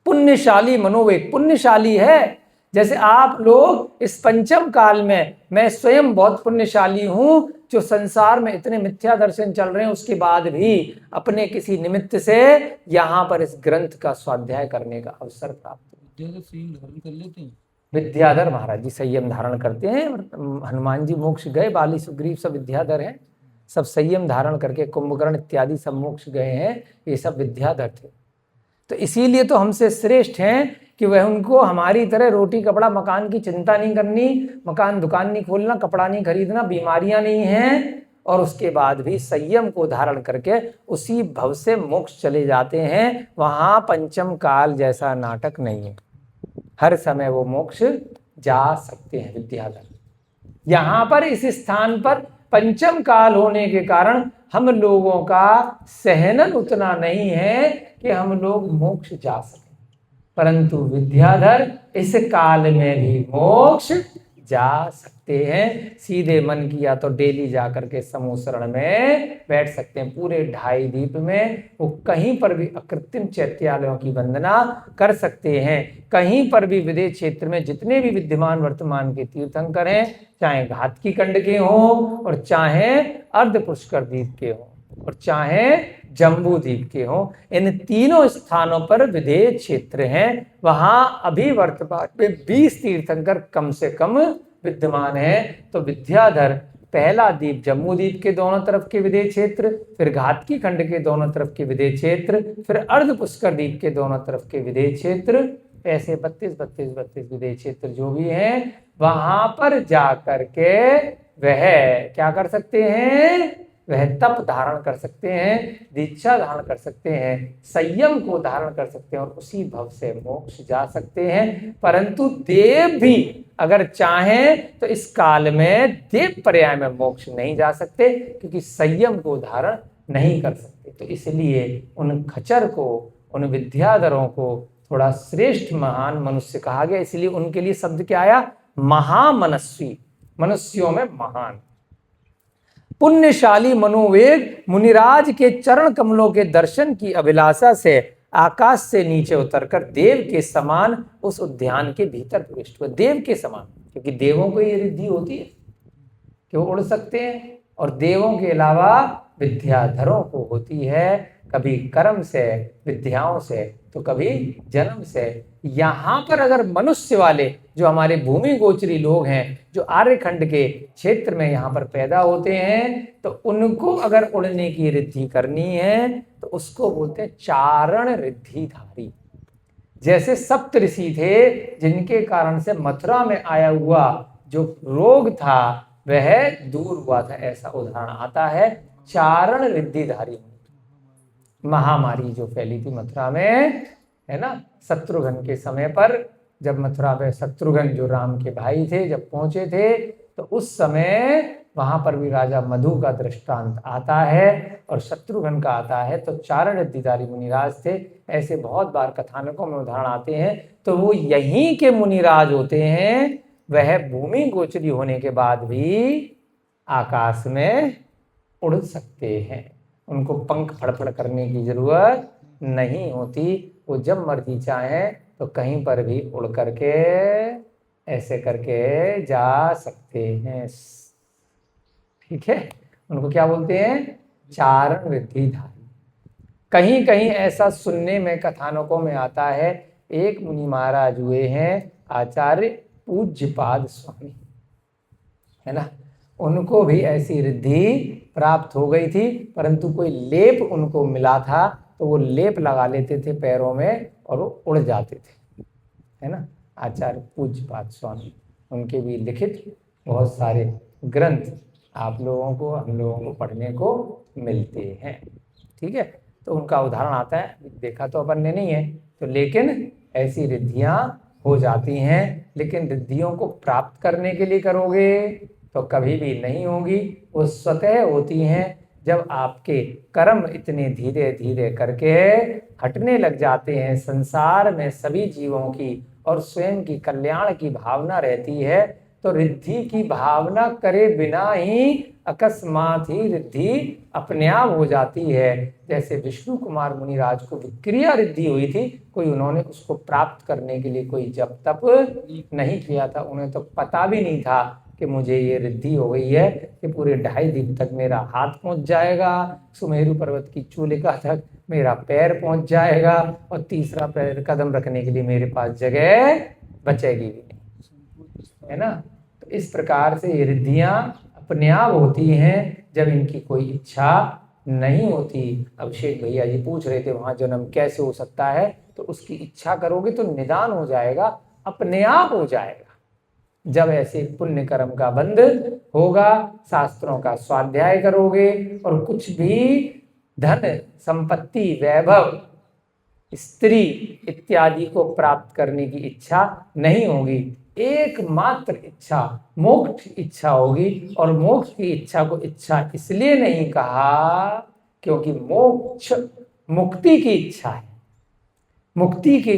पुण्यशाली मनोवेग, पुण्यशाली है। जैसे आप लोग इस पंचम काल में, मैं स्वयं बहुत पुण्यशाली हूं जो संसार में इतने मिथ्या दर्शन चल रहे हैं, उसके बाद भी अपने किसी निमित्त से यहाँ पर इस ग्रंथ का स्वाध्याय करने का अवसर प्राप्त। विद्याधर संयम धारण कर लेते हैं, विद्याधर महाराज जी संयम धारण करते हैं। हनुमान जी मोक्ष गए, बाली सुग्रीव सब विद्याधर हैं, सब संयम धारण करके, कुंभकर्ण इत्यादि सब मोक्ष गए हैं, ये सब विद्याधर थे। तो इसीलिए तो हमसे श्रेष्ठ हैं कि वह उनको हमारी तरह रोटी कपड़ा मकान की चिंता नहीं करनी, मकान दुकान नहीं खोलना, कपड़ा नहीं खरीदना, बीमारियां नहीं हैं, और उसके बाद भी संयम को धारण करके उसी भव से मोक्ष चले जाते हैं। वहां पंचम काल जैसा नाटक नहीं है, हर समय वो मोक्ष जा सकते हैं विद्याधर। यहाँ पर इस स्थान पर पंचम काल होने के कारण हम लोगों का सहनन उतना नहीं है कि हम लोग मोक्ष जा सकें, परंतु विद्याधर इस काल में भी मोक्ष जा सकते हैं। सीधे मन किया तो डेली जाकर के समूह शरण में बैठ सकते हैं। पूरे 2.5 दीप में वो कहीं पर भी अकृत्रिम चैत्यालयों की वंदना कर सकते हैं। कहीं पर भी विदेश क्षेत्र में जितने भी विद्यमान वर्तमान के तीर्थंकर हैं, चाहे घातकी कंड के हों और चाहे अर्ध पुष्कर द्वीप के हों और चाहे जम्बू द्वीप के हों, इन तीनों स्थानों पर विदेश क्षेत्र हैं। वहां अभी वर्तमान में 20 तीर्थंकर कम से कम विद्यमान है। तो विद्याधर पहला द्वीप जम्बू द्वीप के दोनों तरफ के विदेश क्षेत्र, फिर घातकी खंड के दोनों तरफ के विदेश क्षेत्र, फिर अर्ध पुष्कर द्वीप के दोनों तरफ के विदेश क्षेत्र, ऐसे 32 विदेश क्षेत्र जो भी हैं, वहां पर जा करके वह क्या कर सकते हैं, वह तप धारण कर सकते हैं, दीक्षा धारण कर सकते हैं, संयम को धारण कर सकते हैं और उसी भव से मोक्ष जा सकते हैं। परंतु देव भी अगर चाहें तो इस काल में देव पर्याय में मोक्ष नहीं जा सकते, क्योंकि संयम को धारण नहीं कर सकते। तो इसलिए उन खच्चर को, उन विद्याधरों को थोड़ा श्रेष्ठ महान मनुष्य कहा गया। इसलिए उनके लिए शब्द क्या आया? महामनस्वी, मनुष्यों में महान। पुण्यशाली मनोवेग मुनिराज के चरण कमलों के दर्शन की अभिलाषा से आकाश से नीचे उतरकर देव के समान उस उद्यान के भीतर प्रविष्ट हुए। देव के समान, क्योंकि देवों को ये रिद्धि होती है कि वो उड़ सकते हैं, और देवों के अलावा विद्याधरों को होती है, कभी कर्म से, विद्याओं से, तो कभी जन्म से। यहाँ पर अगर मनुष्य वाले जो हमारे भूमि गोचरी लोग हैं, जो आर्यखंड के क्षेत्र में यहाँ पर पैदा होते हैं, तो उनको अगर उड़ने की रिद्धि करनी है तो उसको बोलते हैं चारण रिद्धिधारी। जैसे सप्त ऋषि थे, जिनके कारण से मथुरा में आया हुआ जो रोग था वह दूर हुआ था, ऐसा उदाहरण आता है चारण रिद्धिधारी। महामारी जो फैली थी मथुरा में, है ना, शत्रुघ्न के समय पर, जब मथुरा में शत्रुघ्न जो राम के भाई थे जब पहुंचे थे, तो उस समय वहां पर भी राजा मधु का दृष्टांत आता है और शत्रुघ्न का आता है। तो चारण रिद्धिधारी मुनिराज थे। ऐसे बहुत बार कथानकों में उदाहरण आते हैं। तो वो यहीं के मुनिराज होते हैं, वह भूमि गोचरी होने के बाद भी आकाश में उड़ सकते हैं। उनको पंख फड़फड़ करने की जरूरत नहीं होती। वो जब मर्जी चाहे तो कहीं पर भी उड़ करके ऐसे करके जा सकते हैं। ठीक है, उनको क्या बोलते हैं? चारण रिद्धिधारी। कहीं कहीं ऐसा सुनने में कथानकों में आता है, एक मुनि महाराज हुए हैं आचार्य पूज्यपाद स्वामी, है ना, उनको भी ऐसी रिद्धि प्राप्त हो गई थी, परंतु कोई लेप उनको मिला था, तो वो लेप लगा लेते थे पैरों में और वो उड़ जाते थे, है ना। आचार्य पूज्यपाद स्वामी, उनके भी लिखित बहुत सारे ग्रंथ आप लोगों को, हम लोगों को पढ़ने को मिलते हैं। ठीक है, तो उनका उदाहरण आता है, देखा तो अपन ने नहीं है तो, लेकिन ऐसी रिद्धियां हो जाती हैं। लेकिन रिद्धियों को प्राप्त करने के लिए करोगे तो कभी भी नहीं होगी, वो स्वतः होती हैं जब आपके कर्म इतने धीरे धीरे करके हटने लग जाते हैं। संसार में सभी जीवों की और स्वयं की कल्याण की भावना रहती है, तो रिद्धि की भावना करे बिना ही अकस्मात ही रिद्धि अपने आप हो जाती है। जैसे विष्णु कुमार मुनिराज को विक्रिया रिद्धि हुई थी, कोई उन्होंने उसको प्राप्त करने के लिए कोई जप तप नहीं किया था, उन्हें तो पता भी नहीं था कि मुझे ये रिद्धि हो गई है कि पूरे 2.5 दिन तक मेरा हाथ पहुंच जाएगा, सुमेरु पर्वत की चूलिका तक मेरा पैर पहुंच जाएगा, और तीसरा पैर कदम रखने के लिए मेरे पास जगह बचेगी भी नहीं, है ना। तो इस प्रकार से ये रिद्धियां अपने आप होती हैं जब इनकी कोई इच्छा नहीं होती। अभिषेक भैया जी पूछ रहे थे वहां जन्म कैसे हो सकता है, तो उसकी इच्छा करोगे तो निदान हो जाएगा, अपने आप हो जाएगा। जब ऐसे पुण्य कर्म का बंध होगा, शास्त्रों का स्वाध्याय करोगे, और कुछ भी धन संपत्ति वैभव स्त्री इत्यादि को प्राप्त करने की इच्छा नहीं होगी, एकमात्र इच्छा मोक्ष इच्छा होगी। और मोक्ष की इच्छा को इच्छा इसलिए नहीं कहा क्योंकि मोक्ष मुक्ति की इच्छा है। मुक्ति की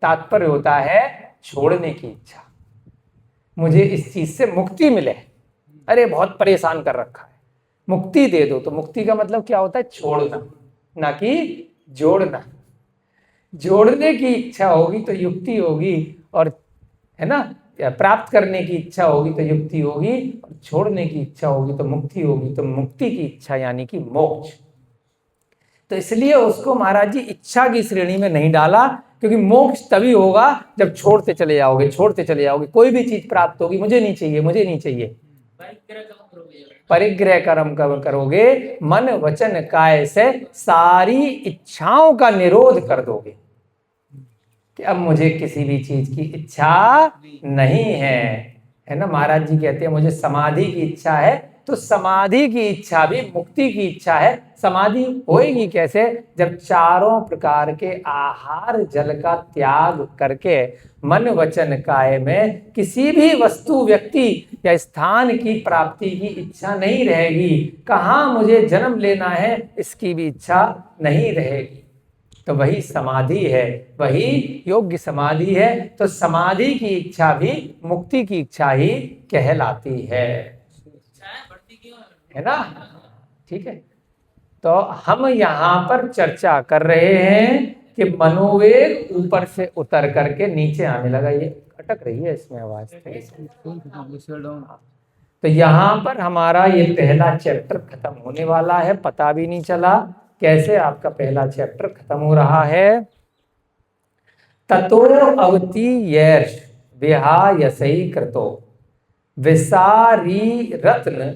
तात्पर्य होता है छोड़ने की इच्छा, मुझे इस चीज से मुक्ति मिले, अरे बहुत परेशान कर रखा है, मुक्ति दे दो। तो मुक्ति का मतलब क्या होता है? छोड़ना, ना कि जोड़ना। जोड़ने की इच्छा होगी तो युक्ति होगी, और है ना, प्राप्त करने की इच्छा होगी तो युक्ति होगी, और छोड़ने की इच्छा होगी तो मुक्ति होगी। तो मुक्ति की इच्छा यानी कि मोक्ष। तो इसलिए उसको महाराज जी इच्छा की श्रेणी में नहीं डाला, क्योंकि मोक्ष तभी होगा जब छोड़ते चले जाओगे, छोड़ते चले जाओगे। कोई भी चीज प्राप्त होगी, मुझे नहीं चाहिए, मुझे नहीं चाहिए, परिग्रह कर्म करोगे, मन वचन काय से सारी इच्छाओं का निरोध कर दोगे कि अब मुझे किसी भी चीज की इच्छा नहीं है, है ना। महाराज जी कहते हैं मुझे समाधि की इच्छा है, तो समाधि की इच्छा भी मुक्ति की इच्छा है। समाधि होएगी कैसे? जब चारों प्रकार के आहार जल का त्याग करके मन वचन काया में किसी भी वस्तु व्यक्ति या स्थान की प्राप्ति की इच्छा नहीं रहेगी। कहाँ मुझे जन्म लेना है इसकी भी इच्छा नहीं रहेगी। तो वही समाधि है, वही योग्य समाधि है। तो समाधि की इच्छा भी मुक्ति की इच्छा ही कहलाती है ना? ठीक है। तो हम यहाँ पर चर्चा कर रहे हैं कि मनोवेग ऊपर से उतर करके नीचे आने लगा। ये अटक रही है इसमें आवाज। तो यहाँ पर हमारा ये पहला चैप्टर खत्म होने वाला है। पता भी नहीं चला कैसे आपका पहला चैप्टर खत्म हो रहा है। ततो अवति यर्ष विहायसई कृतो विसारी रत्न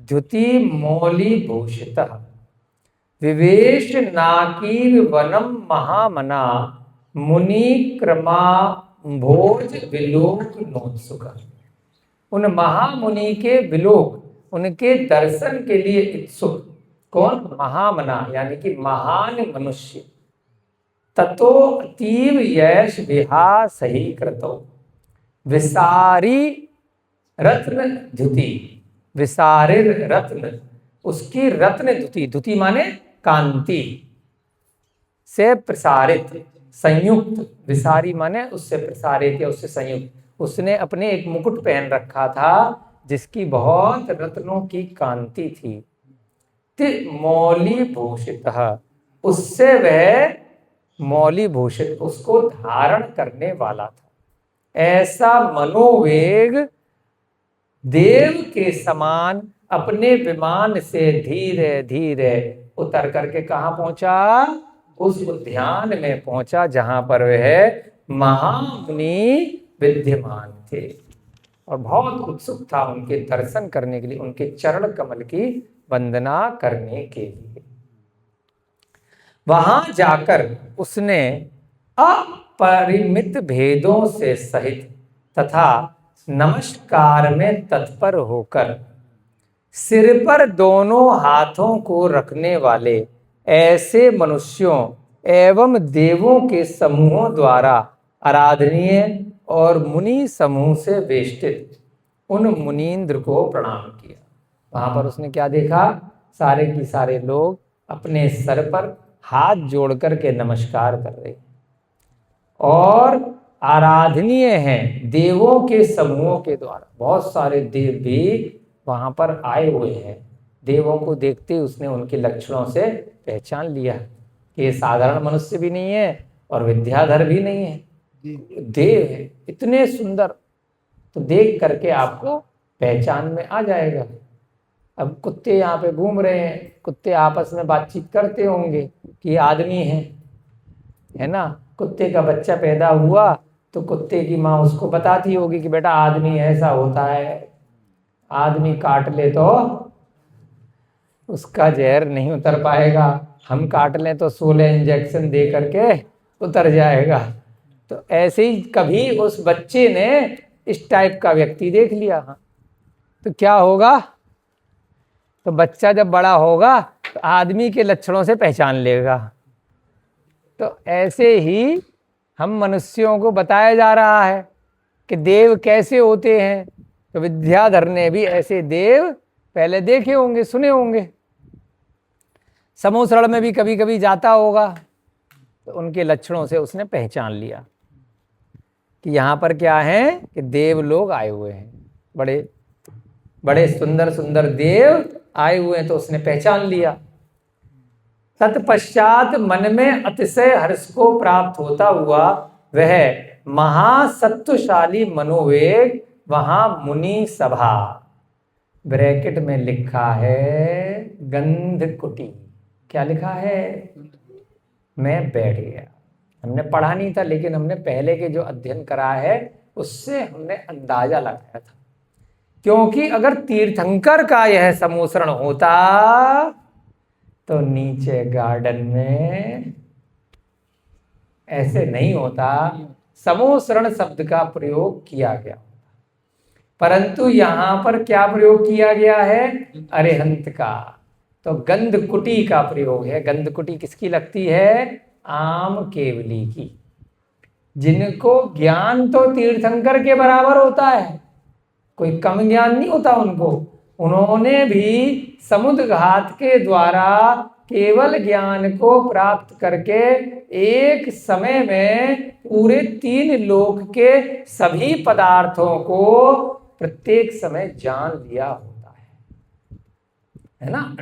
द्युति मौली भूषित विवेश नाकीर वनम महामना मुनि क्रमा भोज विलोक नोत्सुक। उन महामुनि के विलोक, उनके दर्शन के लिए इत्सुक। कौन? महामना यानी कि महान मनुष्य। ततो अतीव यश विहा सही कृतो विसारी रत्न द्युति। विसारिर रत्न, उसकी रत्न द्युति, द्युति माने कांति से प्रसारित, संयुक्त। विसारी माने उससे प्रसारित या उससे संयुक्त। उसने अपने एक मुकुट पहन रखा था जिसकी बहुत रत्नों की कांति थी। मौली भूषित, उससे वह मौली भूषित, उसको धारण करने वाला था। ऐसा मनोवेग देव के समान अपने विमान से धीरे धीरे उतर करके कहाँ पहुंचा? उस उद्यान में पहुंचा जहां पर वह महामुनि विद्यमान थे और बहुत उत्सुक था उनके दर्शन करने के लिए, उनके चरण कमल की वंदना करने के लिए। वहां जाकर उसने अपरिमित भेदों से सहित तथा नमस्कार में तत्पर होकर सिर पर दोनों हाथों को रखने वाले ऐसे मनुष्यों एवं देवों के समूहों द्वारा आराधनीय और मुनि समूह से वेष्टित उन मुनीन्द्र को प्रणाम किया। वहां पर उसने क्या देखा? सारे की सारे लोग अपने सर पर हाथ जोड़ करके नमस्कार कर रहे और आराधनीय हैं देवों के समूहों के द्वारा। बहुत सारे देव भी वहां पर आए हुए हैं। देवों को देखते ही उसने उनके लक्षणों से पहचान लिया कि ये साधारण मनुष्य भी नहीं है और विद्याधर भी नहीं है, देव है। इतने सुंदर, तो देख करके आपको पहचान में आ जाएगा। अब कुत्ते यहाँ पे घूम रहे हैं, कुत्ते आपस में बातचीत करते होंगे कि ये आदमी है ना। कुत्ते का बच्चा पैदा हुआ तो कुत्ते की माँ उसको बताती होगी कि बेटा आदमी ऐसा होता है, आदमी काट ले तो उसका जहर नहीं उतर पाएगा, हम काट लें तो 16 इंजेक्शन दे करके उतर जाएगा। तो ऐसे ही कभी उस बच्चे ने इस टाइप का व्यक्ति देख लिया, तो क्या होगा? तो बच्चा जब बड़ा होगा तो आदमी के लक्षणों से पहचान लेगा। तो ऐसे ही हम मनुष्यों को बताया जा रहा है कि देव कैसे होते हैं। तो विद्याधर ने भी ऐसे देव पहले देखे होंगे, सुने होंगे। समूसरण में भी कभी कभी जाता होगा, तो उनके लक्षणों से उसने पहचान लिया कि यहाँ पर क्या है कि देव लोग आए हुए हैं, बड़े बड़े सुंदर सुंदर देव आए हुए हैं। तो उसने पहचान लिया। तत्पश्चात मन में अतिशय हर्ष को प्राप्त होता हुआ वह महासत्वशाली मनोवेग वहां मुनि सभा, ब्रैकेट में लिखा है गंधकुटी, क्या लिखा है? मैं बैठ गया। हमने पढ़ा नहीं था, लेकिन हमने पहले के जो अध्ययन करा है उससे हमने अंदाजा लगाया था। क्योंकि अगर तीर्थंकर का यह समूसरण होता तो नीचे गार्डन में ऐसे नहीं होता, समूसरण शब्द का प्रयोग किया गया। परंतु यहां पर क्या प्रयोग किया गया है? अरिहंत का। तो गंधकुटी का प्रयोग है। गंधकुटी किसकी लगती है? आम केवली की। जिनको ज्ञान तो तीर्थंकर के बराबर होता है, कोई कम ज्ञान नहीं होता उनको। उन्होंने भी समुद्र घात के द्वारा केवल ज्ञान को प्राप्त करके एक समय में पूरे 3 लोक के सभी पदार्थों को प्रत्येक समय जान लिया होता है ना।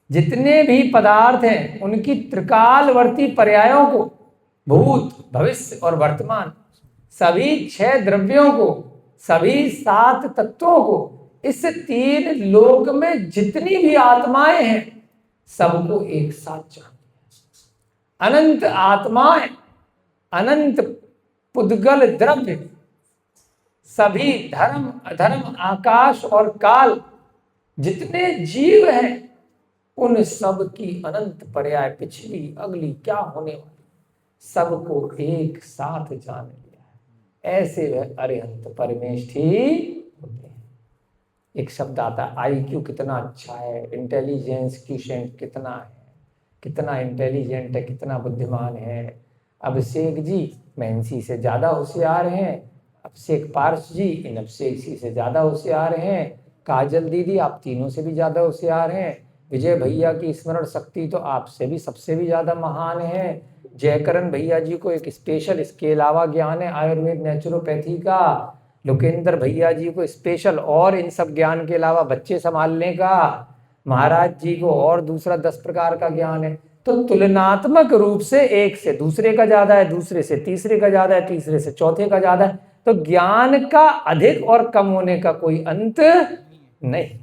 जितने भी पदार्थ हैं उनकी त्रिकालवर्ती पर्यायों को, भूत, भविष्य और वर्तमान, सभी 6 द्रव्यों को, सभी 7 तत्वों को, इस 3 लोक में जितनी भी आत्माएं हैं सबको एक साथ जान लिया। अनंत आत्माएं, अनंत पुद्गल द्रव्य, सभी धर्म अधर्म, आकाश और काल, जितने जीव हैं उन सब की अनंत पर्याय, पिछली अगली क्या होने वाली, सबको एक साथ जान लिया है। ऐसे वह अरिहंत परमेष्ठी होते हैं। एक शब्द आता है आईक्यू कितना अच्छा है, इंटेलिजेंस क्यूशेंट कितना है, कितना इंटेलिजेंट है, कितना बुद्धिमान है। अभिषेक जी महंसी से ज्यादा होशियार हैं, अभिषेक पार्श जी इन अभिषेक जी से ज्यादा होशियार हैं, काजल दीदी आप तीनों से भी ज्यादा होशियार हैं, विजय भैया की स्मरण शक्ति तो आपसे भी सबसे भी ज्यादा महान है, जयकरण भैया जी को एक स्पेशल इसके अलावा ज्ञान है आयुर्वेद नेचुरोपैथी का, लोकेंद्र भैया जी को स्पेशल और इन सब ज्ञान के अलावा बच्चे संभालने का, महाराज जी को और दूसरा 10 प्रकार का ज्ञान है। तो तुलनात्मक रूप से एक से दूसरे का ज्यादा है, दूसरे से तीसरे का ज्यादा है, तीसरे से चौथे का ज्यादा है। तो ज्ञान का अधिक और कम होने का कोई अंत नहीं।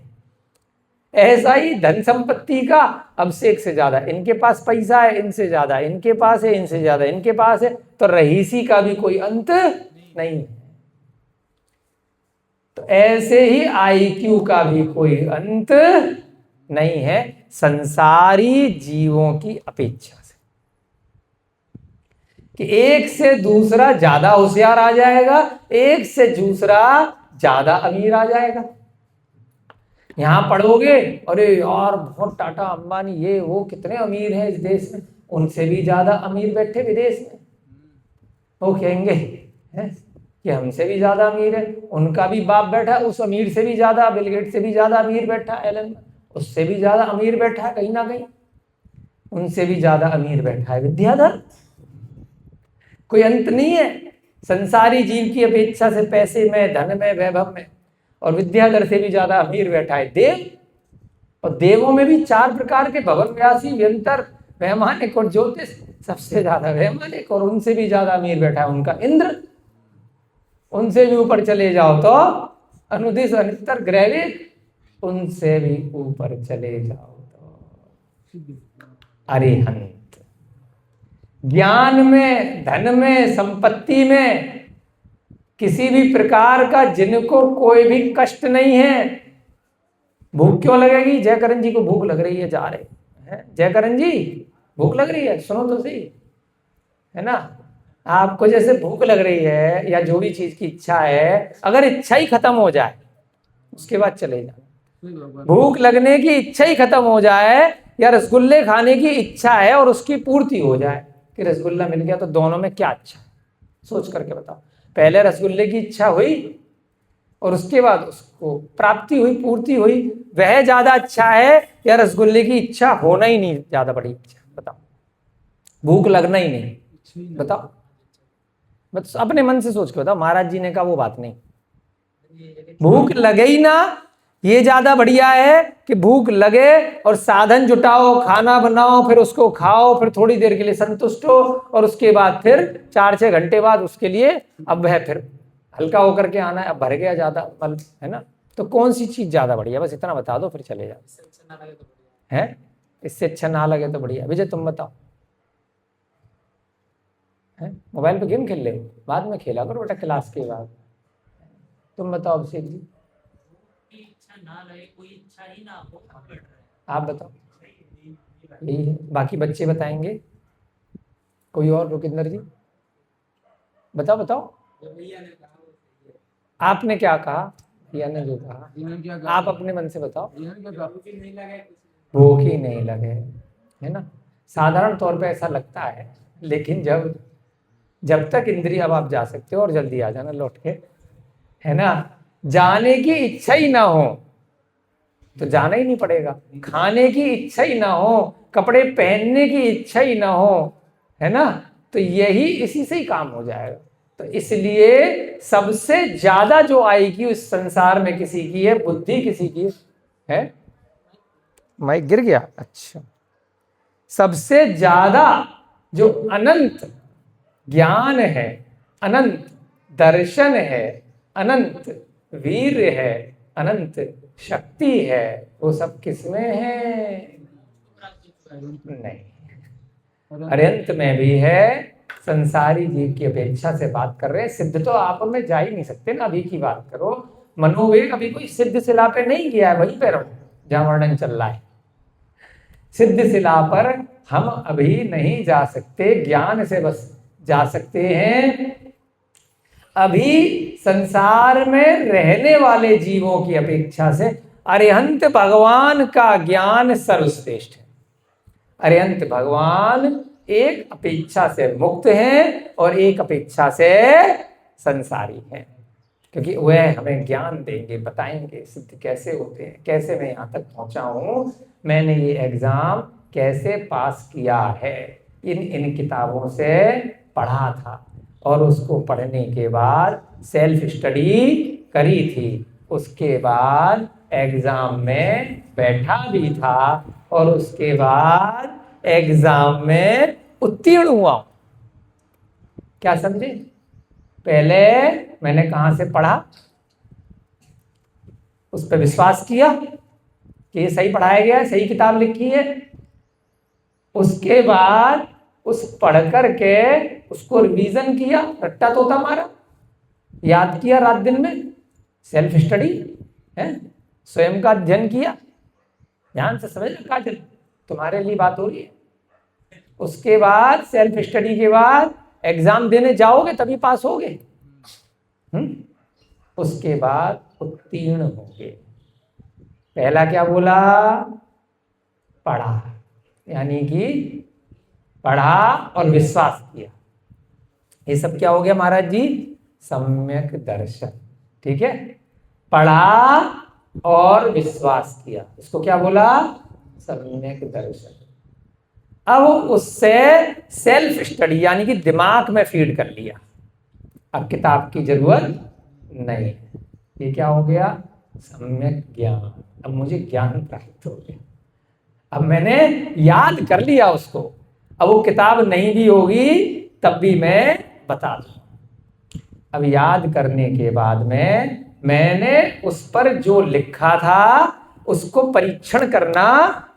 ऐसा ही धन संपत्ति का अभिषेक से ज्यादा, इनके पास पैसा है, इनसे ज्यादा इनके पास है, इनसे ज्यादा इनके पास है, तो रहीसी का भी कोई अंत नहीं है। तो ऐसे ही आईक्यू का भी कोई अंत नहीं है संसारी जीवों की अपेक्षा से, कि एक से दूसरा ज्यादा होशियार आ जाएगा, एक से दूसरा ज्यादा अमीर आ जाएगा। यहां पढ़ोगे अरे यार बहुत टाटा अंबानी ये वो कितने अमीर हैं इस देश में, उनसे भी ज्यादा अमीर बैठे विदेश में, वो कहेंगे कि हमसे भी ज्यादा अमीर है, उनका भी बाप बैठा है उस अमीर से भी ज्यादा, बिल गेट से भी ज्यादा अमीर बैठा है, एलन उससे भी ज्यादा अमीर बैठा है, कहीं ना कहीं उनसे भी ज्यादा अमीर बैठा है विद्याधर। कोई अंत नहीं है संसारी जीव की अपेक्षा से, पैसे में, धन में, वैभव में, और विद्याधर से भी ज्यादा अमीर बैठा है देव। और देवों में भी 4 प्रकार के, भवन व्यासी, व्यंतर, वैमानिक और ज्योतिष, सबसे ज्यादा वैमानिक, और उनसे भी ज्यादा अमीर बैठा है उनका इंद्र। उनसे भी ऊपर चले जाओ तो अनुदिश, अनितर, ग्रहविक, उनसे भी ऊपर चले जाओ तो अरिहंत। ज्ञान में, धन में, संपत्ति में किसी भी प्रकार का जिनको कोई भी कष्ट नहीं है। भूख क्यों लगेगी? जयकरण जी को भूख लग रही है, जा रहे हैं जयकरण जी भूख लग रही है, सुनो तो सही, है ना। आपको जैसे भूख लग रही है या जो भी चीज की इच्छा है, अगर इच्छा ही खत्म हो जाए उसके बाद चले जाओ। भूख लगने की इच्छा ही खत्म हो जाए या रसगुल्ले खाने की इच्छा है और उसकी पूर्ति हो जाए कि रसगुल्ला मिल गया, तो दोनों में क्या अच्छा है? सोच करके बताओ। पहले रसगुल्ले की इच्छा हुई और उसके बाद उसको प्राप्ति हुई, पूर्ति हुई, वह ज्यादा अच्छा है या रसगुल्ले की इच्छा होना ही नहीं ज्यादा बड़ी इच्छा? बताओ, भूख लगना ही नहीं, बताओ, बस अपने मन से सोच के बताओ। महाराज जी ने कहा वो बात नहीं, भूख लगे ही ना ये ज्यादा बढ़िया है कि भूख लगे और साधन जुटाओ, खाना बनाओ, फिर उसको खाओ, फिर थोड़ी देर के लिए संतुष्ट हो और उसके बाद फिर 4-6 घंटे बाद उसके लिए अब वह फिर हल्का होकर के आना है, अब भर गया ज्यादा मल, है ना। तो कौन सी चीज ज्यादा बढ़िया, बस इतना बता दो फिर चले जाओ। है इससे अच्छा ना लगे तो बढ़िया। विजय तुम बताओ, मोबाइल पे गेम खेल ले, बाद में खेला करो बेटा क्लास के बाद। तुम बताओ अभिषेक जी, ना लगे, कोई इच्छा ही ना हो, आप बताओ। यही है, बाकी बच्चे बताएंगे। कोई और? रुकिंदर जी बताओ बताओ। आपने क्या कहा, या ने जो कहा, इन्होंने क्या कहा? आप अपने मन से बताओ। इन्होंने क्या कहा? भूख ही नहीं लगे, है ना। साधारण तौर पे ऐसा लगता है, लेकिन जब तक इंद्रिय, अब आप जा सकते हो और जल्दी आ जाना लौट के, है ना। जाने की इच्छा ही ना हो तो जाना ही नहीं पड़ेगा। खाने की इच्छा ही ना हो, कपड़े पहनने की इच्छा ही ना हो, है ना, तो यही इसी से ही काम हो जाएगा। तो इसलिए सबसे ज्यादा जो आएगी उस संसार में किसी की है, बुद्धि किसी की है। माइक गिर गया, अच्छा। सबसे ज्यादा जो अनंत ज्ञान है, अनंत दर्शन है, अनंत वीर है, अनंत शक्ति है, वो सब किसमें है? नहीं, अनंत में भी है। संसारी जीव की अपेक्षा से बात कर रहे हैं। सिद्ध तो आप में जा ही नहीं सकते ना, अभी की बात करो। मनोवेग अभी कोई सिद्ध शिला पे नहीं गया है, वहीं पे रहो जहां वर्णन चल रहा है। सिद्ध शिला पर हम अभी नहीं जा सकते, ज्ञान से बस जा सकते हैं। अभी संसार में रहने वाले जीवों की अपेक्षा से अरिहंत भगवान का ज्ञान सर्वश्रेष्ठ है। अरिहंत भगवान एक अपेक्षा से मुक्त हैं और एक अपेक्षा से संसारी हैं, क्योंकि वह हमें ज्ञान देंगे, बताएंगे सिद्ध कैसे होते हैं, कैसे मैं यहाँ तक पहुंचा हूं, मैंने ये एग्जाम कैसे पास किया है, इन किताबों से पढ़ा था और उसको पढ़ने के बाद सेल्फ स्टडी करी थी, उसके बाद एग्जाम में बैठा भी था और उसके बाद एग्जाम में उत्तीर्ण हुआ। क्या समझे? पहले मैंने कहां से पढ़ा, उस पर विश्वास किया कि ये सही पढ़ाया गया है, सही किताब लिखी है। उसके बाद उस पढ़ करके उसको रिवीजन किया, रट्टा तोता मारा, याद किया रात दिन में, सेल्फ स्टडी है, स्वयं का अध्ययन किया। ध्यान से समझ काजल, तुम्हारे लिए बात हो रही है। उसके बाद सेल्फ स्टडी के बाद एग्जाम देने जाओगे तभी पास होगे। उसके बाद उत्तीर्ण होंगे। पहला क्या बोला? पढ़ा, यानी कि पढ़ा और विश्वास किया। ये सब क्या हो गया महाराज जी? सम्यक दर्शन। ठीक है, पढ़ा और विश्वास किया, इसको क्या बोला? सम्यक दर्शन। अब उससे सेल्फ स्टडी यानी कि दिमाग में फीड कर लिया, अब किताब की जरूरत नहीं है। ये क्या हो गया? सम्यक ज्ञान। अब मुझे ज्ञान प्राप्त हो गया, अब मैंने याद कर लिया उसको। अब वो किताब नहीं भी होगी तब भी मैं बता दूं। अब याद करने के बाद में मैंने उस पर जो लिखा था उसको परीक्षण करना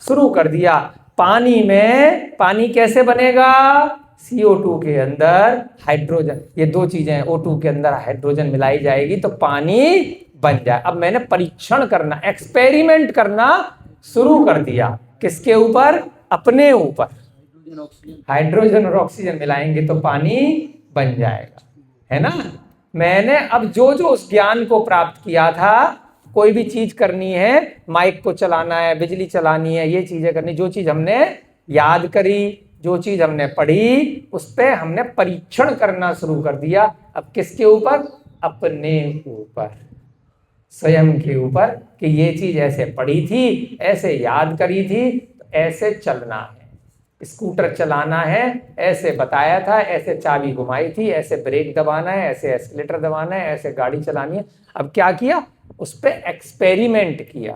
शुरू कर दिया। पानी में, पानी कैसे बनेगा? CO2 के अंदर हाइड्रोजन, ये दो चीजें हैं, O2 के अंदर हाइड्रोजन मिलाई जाएगी तो पानी बन जाए। अब मैंने परीक्षण करना, एक्सपेरिमेंट करना शुरू कर दिया। किसके ऊपर? अपने ऊपर। हाइड्रोजन और ऑक्सीजन मिलाएंगे तो पानी बन जाएगा, है ना। मैंने अब जो जो उस ज्ञान को प्राप्त किया था, कोई भी चीज करनी है, माइक को चलाना है, बिजली चलानी है, ये चीजें करनी, जो चीज हमने याद करी, जो चीज हमने पढ़ी, उस पे हमने परीक्षण करना शुरू कर दिया। अब किसके ऊपर? अपने ऊपर, स्वयं के ऊपर, कि ये चीज ऐसे पढ़ी थी, ऐसे याद करी थी, तो ऐसे चलना है। स्कूटर चलाना है, ऐसे बताया था, ऐसे चाबी घुमाई थी, ऐसे ब्रेक दबाना है, ऐसे एस्केलेटर दबाना है, ऐसे गाड़ी चलानी है। अब क्या किया? उस पर एक्सपेरिमेंट किया,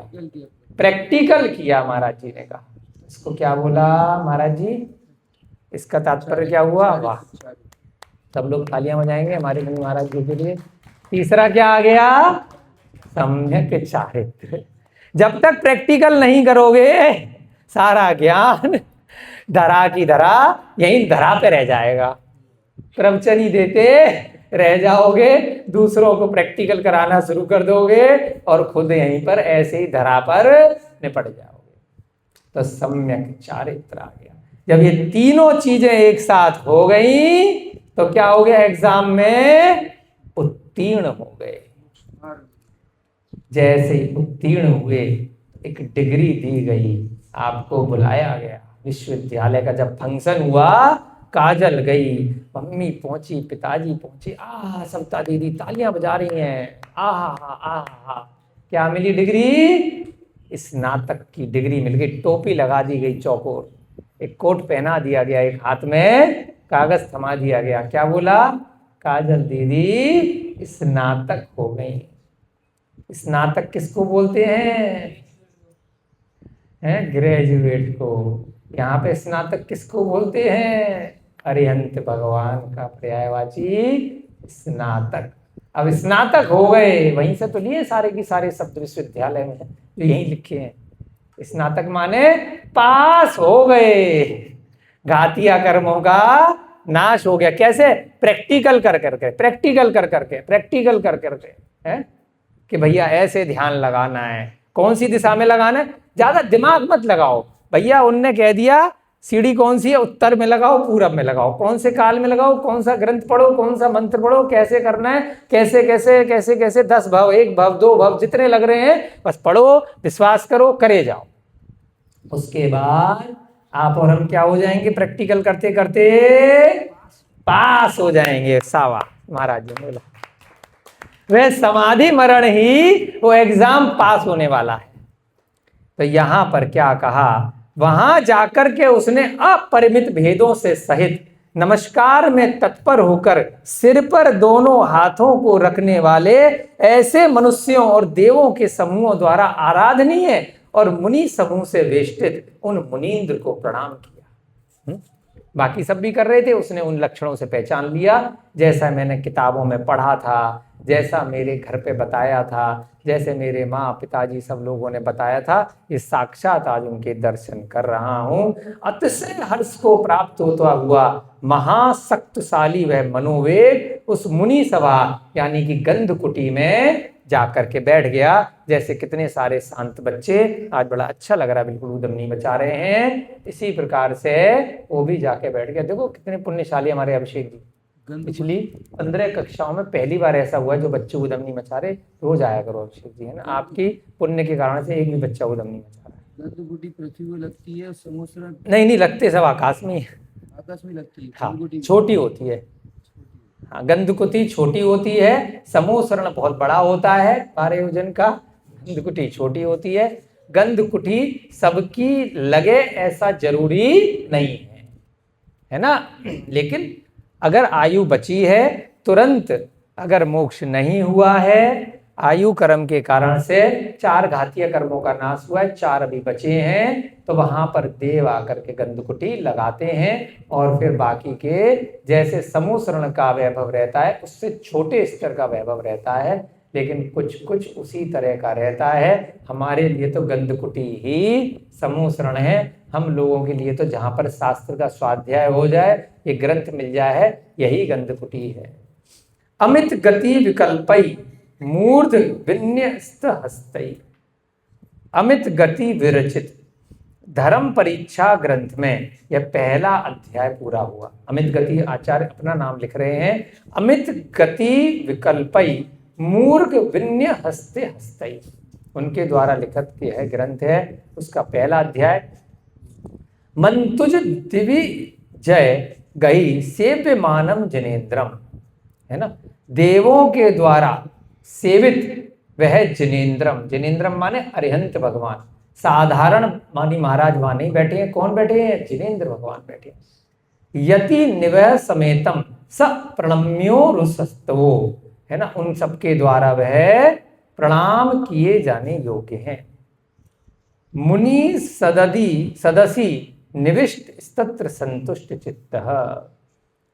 प्रैक्टिकल किया। महाराज जी ने कहा, इसको क्या बोला महाराज जी? इसका तात्पर्य क्या हुआ? वाह, सब लोग तालियां बजाएंगे हमारे गुरु महाराज जी के लिए। तीसरा क्या आ गया? सम्यक चारित्र। जब तक प्रैक्टिकल नहीं करोगे सारा ज्ञान धरा की धरा, यहीं धरा पे रह जाएगा। प्रवचन ही देते रह जाओगे, दूसरों को प्रैक्टिकल कराना शुरू कर दोगे और खुद यहीं पर ऐसे ही धरा पर निपट जाओगे। तो सम्यक चारित्र आ गया। जब ये तीनों चीजें एक साथ हो गई तो क्या हो गया? एग्जाम में उत्तीर्ण हो गए। जैसे ही उत्तीर्ण हुए एक डिग्री दी गई, आपको बुलाया गया विश्वविद्यालय का। जब फंक्शन हुआ, काजल गई, मम्मी पहुंची, पिताजी पहुंचे, सविता दीदी तालियां बजा रही हैं, क्या मिली डिग्री? स्नातक की डिग्री मिल गई। टोपी लगा दी गई चौकोर, एक कोट पहना दिया गया, एक हाथ में कागज थमा दिया गया। क्या बोला? काजल दीदी स्नातक हो गई। स्नातक किसको बोलते हैं? ग्रेजुएट को। यहाँ पे स्नातक किसको बोलते हैं? अरिहंत भगवान का पर्यायवाची स्नातक। अब स्नातक हो गए, वहीं से तो लिए सारे की सारे शब्द विश्वविद्यालय में जो यहीं लिखे हैं। स्नातक माने पास हो गए, घातिया कर्मों का नाश हो गया। कैसे? प्रैक्टिकल कर करके, प्रैक्टिकल कर करके, प्रैक्टिकल कर करके, है कि भैया ऐसे ध्यान लगाना है। कौन सी दिशा में लगाना है? ज्यादा दिमाग मत लगाओ भैया, उनने कह दिया सीढ़ी कौन सी है, उत्तर में लगाओ, पूरब में लगाओ, कौन से काल में लगाओ, कौन सा ग्रंथ पढ़ो, कौन सा मंत्र पढ़ो, कैसे करना है, कैसे कैसे कैसे कैसे, 10 भव, 1 भव, 2 भव, जितने लग रहे हैं बस पढ़ो, विश्वास करो, करे जाओ। उसके बाद आप और हम क्या हो जाएंगे? प्रैक्टिकल करते करते पास हो जाएंगे। सावा महाराज जी बोला, वह समाधि मरण ही वो एग्जाम पास होने वाला है। तो यहां पर क्या कहा? वहां जाकर के उसने अपरिमित भेदों से सहित नमस्कार में तत्पर होकर सिर पर दोनों हाथों को रखने वाले ऐसे मनुष्यों और देवों के समूहों द्वारा आराधनीय और मुनि समूह से वेष्टित उन मुनीन्द्र को प्रणाम किया। बाकी सब भी कर रहे थे, उसने उन लक्षणों से पहचान लिया, जैसा मैंने किताबों में पढ़ा था, जैसा मेरे घर पे बताया था, जैसे मेरे माँ पिताजी सब लोगों ने बताया था। ये साक्षात आज उनके दर्शन कर रहा हूँ। अतिशय हर्ष को प्राप्त होता हुआ महाशक्तिशाली वह मनोवेग उस मुनि सभा यानी कि गंधकुटी में जाकर के बैठ गया। जैसे कितने सारे शांत बच्चे, आज बड़ा अच्छा लग रहा है, बिल्कुल उद्यम बचा रहे हैं, इसी प्रकार से वो भी जाके बैठ गया। देखो कितने पुण्यशाली हमारे अभिषेक जी। पिछली 15 कक्षाओं में पहली बार ऐसा हुआ है जो बच्चे उद्यम नहीं मचा रहे। रोज आया करो अभिषेक जी, है ना, आपकी पुण्य के कारण से एक भी बच्चा उद्यम नहीं मचा रहा है। गंधकुटी पृथ्वी में लगती है, समोसरण नहीं लगते, सब आकाश में ही, आकाश में लगती है। हाँ छोटी होती है। हाँ गंधकुटी छोटी होती है, समोसरण बहुत बड़ा होता है 12 योजन का, गंधकुटी छोटी होती है। गंधकुटी सबकी लगे ऐसा जरूरी नहीं है ना, लेकिन अगर आयु बची है, तुरंत अगर मोक्ष नहीं हुआ है, आयु कर्म के कारण से 4 घातीय कर्मों का नाश हुआ है, 4 अभी बचे हैं, तो वहां पर देव आकर के गंधकुटी लगाते हैं। और फिर बाकी के जैसे समूसरण का वैभव रहता है उससे छोटे स्तर का वैभव रहता है, लेकिन कुछ कुछ उसी तरह का रहता है। हमारे लिए तो गंधकुटी ही समूसरण है। हम लोगों के लिए तो जहां पर शास्त्र का स्वाध्याय हो जाए, ये ग्रंथ मिल जाए, यही गंधकुटी है। अमित गति विकल्पई मूर्ध विन्यस्त हस्तई। अमित गति विरचित धर्म परीक्षा ग्रंथ में यह पहला अध्याय पूरा हुआ। अमित गति आचार्य अपना नाम लिख रहे हैं। अमित गति विकल्पई मूर्ख विन्य हस्ते हस्तई, उनके द्वारा लिखित यह ग्रंथ है। उसका पहला अध्याय, मंतुज दिवि जय गई सेव्य मानम जनेन्द्रम, है ना, देवों के द्वारा सेवित वह जनेन्द्रम। जनेन्द्रम माने अरिहंत भगवान, साधारण मानी महाराज वहां नहीं बैठे हैं, कौन बैठे हैं? जिनेन्द्र भगवान बैठे हैं। यति निवह समेतम स प्रणम्यो रुसस्तवो, है ना, उन सबके द्वारा वह प्रणाम किए जाने योग्य हैं। मुनि सदसी निविष्ट स्तत्र संतुष्ट चित्त,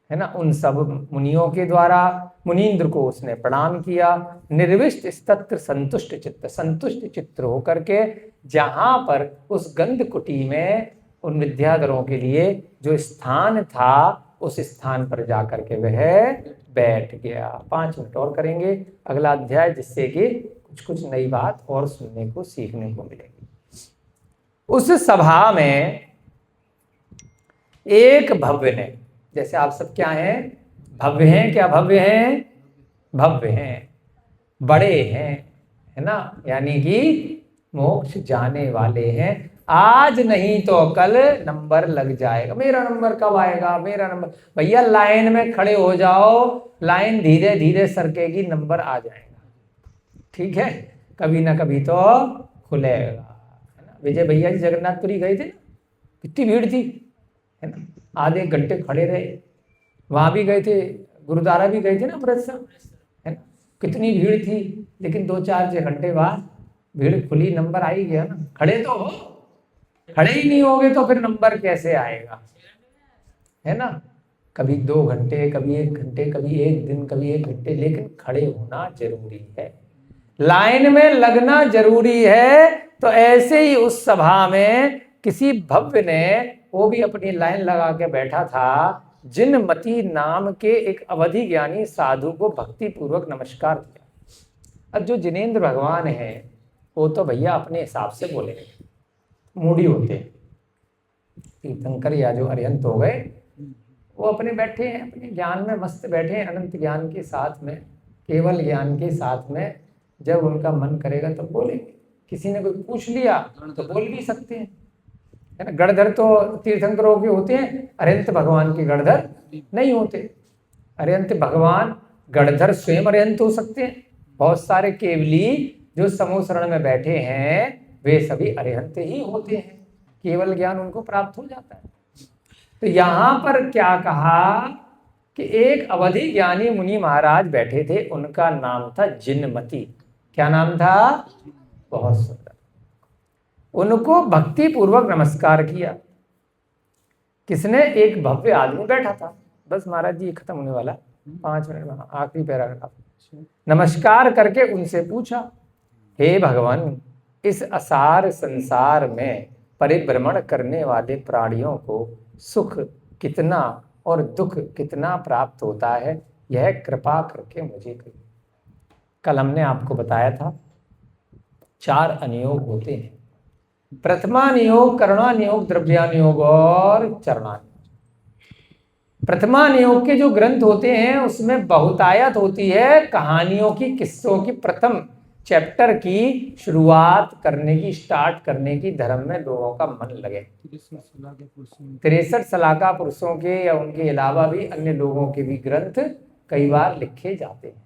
है ना, उन सब मुनियों के द्वारा मुनीन्द्र को उसने प्रणाम किया। निर्विष्ट स्तत्र संतुष्ट चित्त, संतुष्ट चित्त होकर के जहां पर उस गंधकुटी में उन विद्याधरों के लिए जो स्थान था, उस स्थान पर जाकर के वह बैठ गया। 5 मिनट और करेंगे अगला अध्याय, जिससे कि कुछ कुछ नई बात और सुनने को सीखने को मिलेगी। उस सभा में एक भव्य ने, जैसे आप सब क्या हैं? भव्य हैं। क्या भव्य हैं? भव्य हैं, बड़े हैं, है ना, यानी कि मोक्ष जाने वाले हैं। आज नहीं तो कल नंबर लग जाएगा। मेरा नंबर कब आएगा, मेरा नंबर, भैया लाइन में खड़े हो जाओ, लाइन धीरे धीरे सरकेगी, नंबर आ जाएगा। ठीक है, कभी ना कभी तो खुलेगा, है ना। विजय भैया जी जगन्नाथपुरी गए थे, कितनी भीड़ थी, है ना, आधे एक घंटे खड़े रहे। वहां भी गए थे, गुरुद्वारा भी गए थे ना अमृतसर, है ना, कितनी भीड़ थी, लेकिन 2-4 घंटे बाद भीड़ खुली, नंबर आ ही गया ना। खड़े तो हो, खड़े ही नहीं होगे तो फिर नंबर कैसे आएगा, है ना। कभी 2 घंटे, कभी 1 घंटे, कभी 1 दिन, कभी 1 घंटे, लेकिन खड़े होना जरूरी है, लाइन में लगना जरूरी है। तो ऐसे ही उस सभा में किसी भव्य ने, वो भी अपनी लाइन लगा के बैठा था, जिनमती नाम के एक अवधि ज्ञानी साधु को भक्ति पूर्वक नमस्कार किया। अब जो जिनेंद्र भगवान है वो तो भैया अपने हिसाब से बोले, मूडी होते हैं। तीर्थंकर या जो अरिहंत हो गए, वो अपने बैठे हैं, अपने ज्ञान में मस्त बैठे हैं, अनंत ज्ञान के साथ में, केवल ज्ञान के साथ में। जब उनका मन करेगा तब बोलेंगे। किसी ने कोई पूछ लिया तो बोल भी सकते हैं, है ना। गणधर तो तीर्थंकरों के होते हैं, अरिहंत भगवान के गणधर नहीं होते। अरिहंत भगवान, गणधर स्वयं अरिहंत हो सकते हैं। बहुत सारे केवली जो समूह शरण में बैठे हैं वे सभी अरिहंत ही होते हैं, केवल ज्ञान उनको प्राप्त हो जाता है। तो यहां पर क्या कहा कि एक अवधि ज्ञानी मुनि महाराज बैठे थे, उनका नाम था जिनमती। क्या नाम था? बहुत सुंदर। उनको भक्ति पूर्वक नमस्कार किया। किसने? एक भव्य आदमी बैठा था। बस महाराज जी खत्म होने वाला, 5 मिनट में, आखिरी पैराग्राफ। नमस्कार करके उनसे पूछा, हे भगवान, इस असार संसार में परिभ्रमण करने वाले प्राणियों को सुख कितना और दुख कितना प्राप्त होता है, यह कृपा करके मुझे कहिए। कल हमने आपको बताया था 4 अनियोग होते हैं। प्रथमा नियोग, करुणा नियोग, द्रव्या नियोग और चरणा नियोग। प्रथमा नियोग के जो ग्रंथ होते हैं उसमें बहुतायत होती है, कहानियों की, किस्सों की, प्रथम चैप्टर की शुरुआत करने की, स्टार्ट करने की धर्म में लोगों का मन लगे। 63 सलाका पुरुषों के या उनके अलावा भी अन्य लोगों के भी ग्रंथ कई बार लिखे जाते हैं,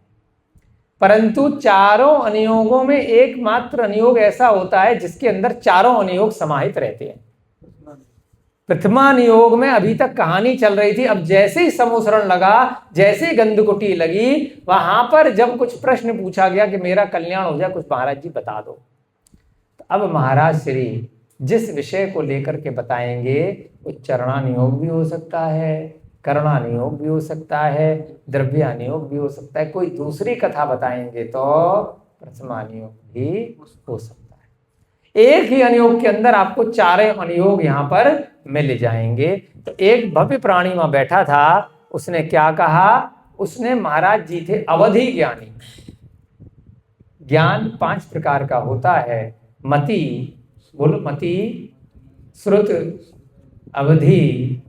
परंतु चारों अनियोगों में एकमात्र अनियोग ऐसा होता है जिसके अंदर चारों अनियोग समाहित रहते हैं। प्रथमा नियोग में अभी तक कहानी चल रही थी, अब जैसे ही समूसरण लगा, जैसे ही गंधकुटी लगी, वहां पर जब कुछ प्रश्न पूछा गया कि मेरा कल्याण हो जाए, कुछ महाराज जी बता दो, तो अब महाराज श्री जिस विषय को लेकर के बताएंगे वो चरणा नियोग भी हो सकता है, करुणा नियोग भी हो सकता है, द्रव्या नियोग भी हो सकता है, कोई दूसरी कथा बताएंगे तो प्रथमा नियोग भी हो सकता है। एक ही अनियोग के अंदर आपको 4 अनियोग यहाँ पर मिल जाएंगे। तो एक भव्य प्राणी वहां बैठा था, उसने क्या कहा? उसने, महाराज जी थे अवधि ज्ञानी। ज्ञान 5 प्रकार का होता है, मति, बोलो मति, श्रुत, अवधि,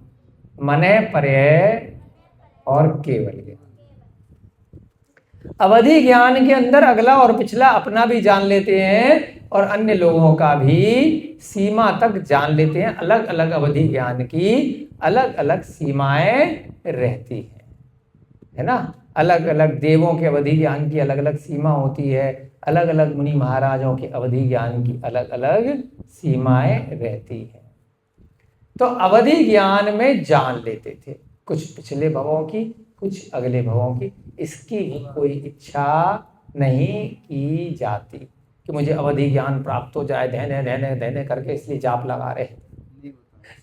मने, पर्यय और केवल ज्ञान। अवधि ज्ञान के अंदर अगला और पिछला अपना भी जान लेते हैं और अन्य लोगों का भी सीमा तक जान लेते हैं। अलग अलग अवधि ज्ञान की अलग अलग सीमाएं रहती हैं, है ना। अलग अलग देवों के अवधि ज्ञान की अलग अलग सीमा होती है, अलग अलग मुनि महाराजों के अवधि ज्ञान की अलग अलग सीमाएं रहती हैं। तो अवधि ज्ञान में जान लेते थे, कुछ पिछले भवों की, कुछ अगले भवों की। इसकी कोई इच्छा नहीं की जाती कि मुझे अवधि ज्ञान प्राप्त हो जाए, धैने धैने धैने करके इसलिए जाप लगा रहे,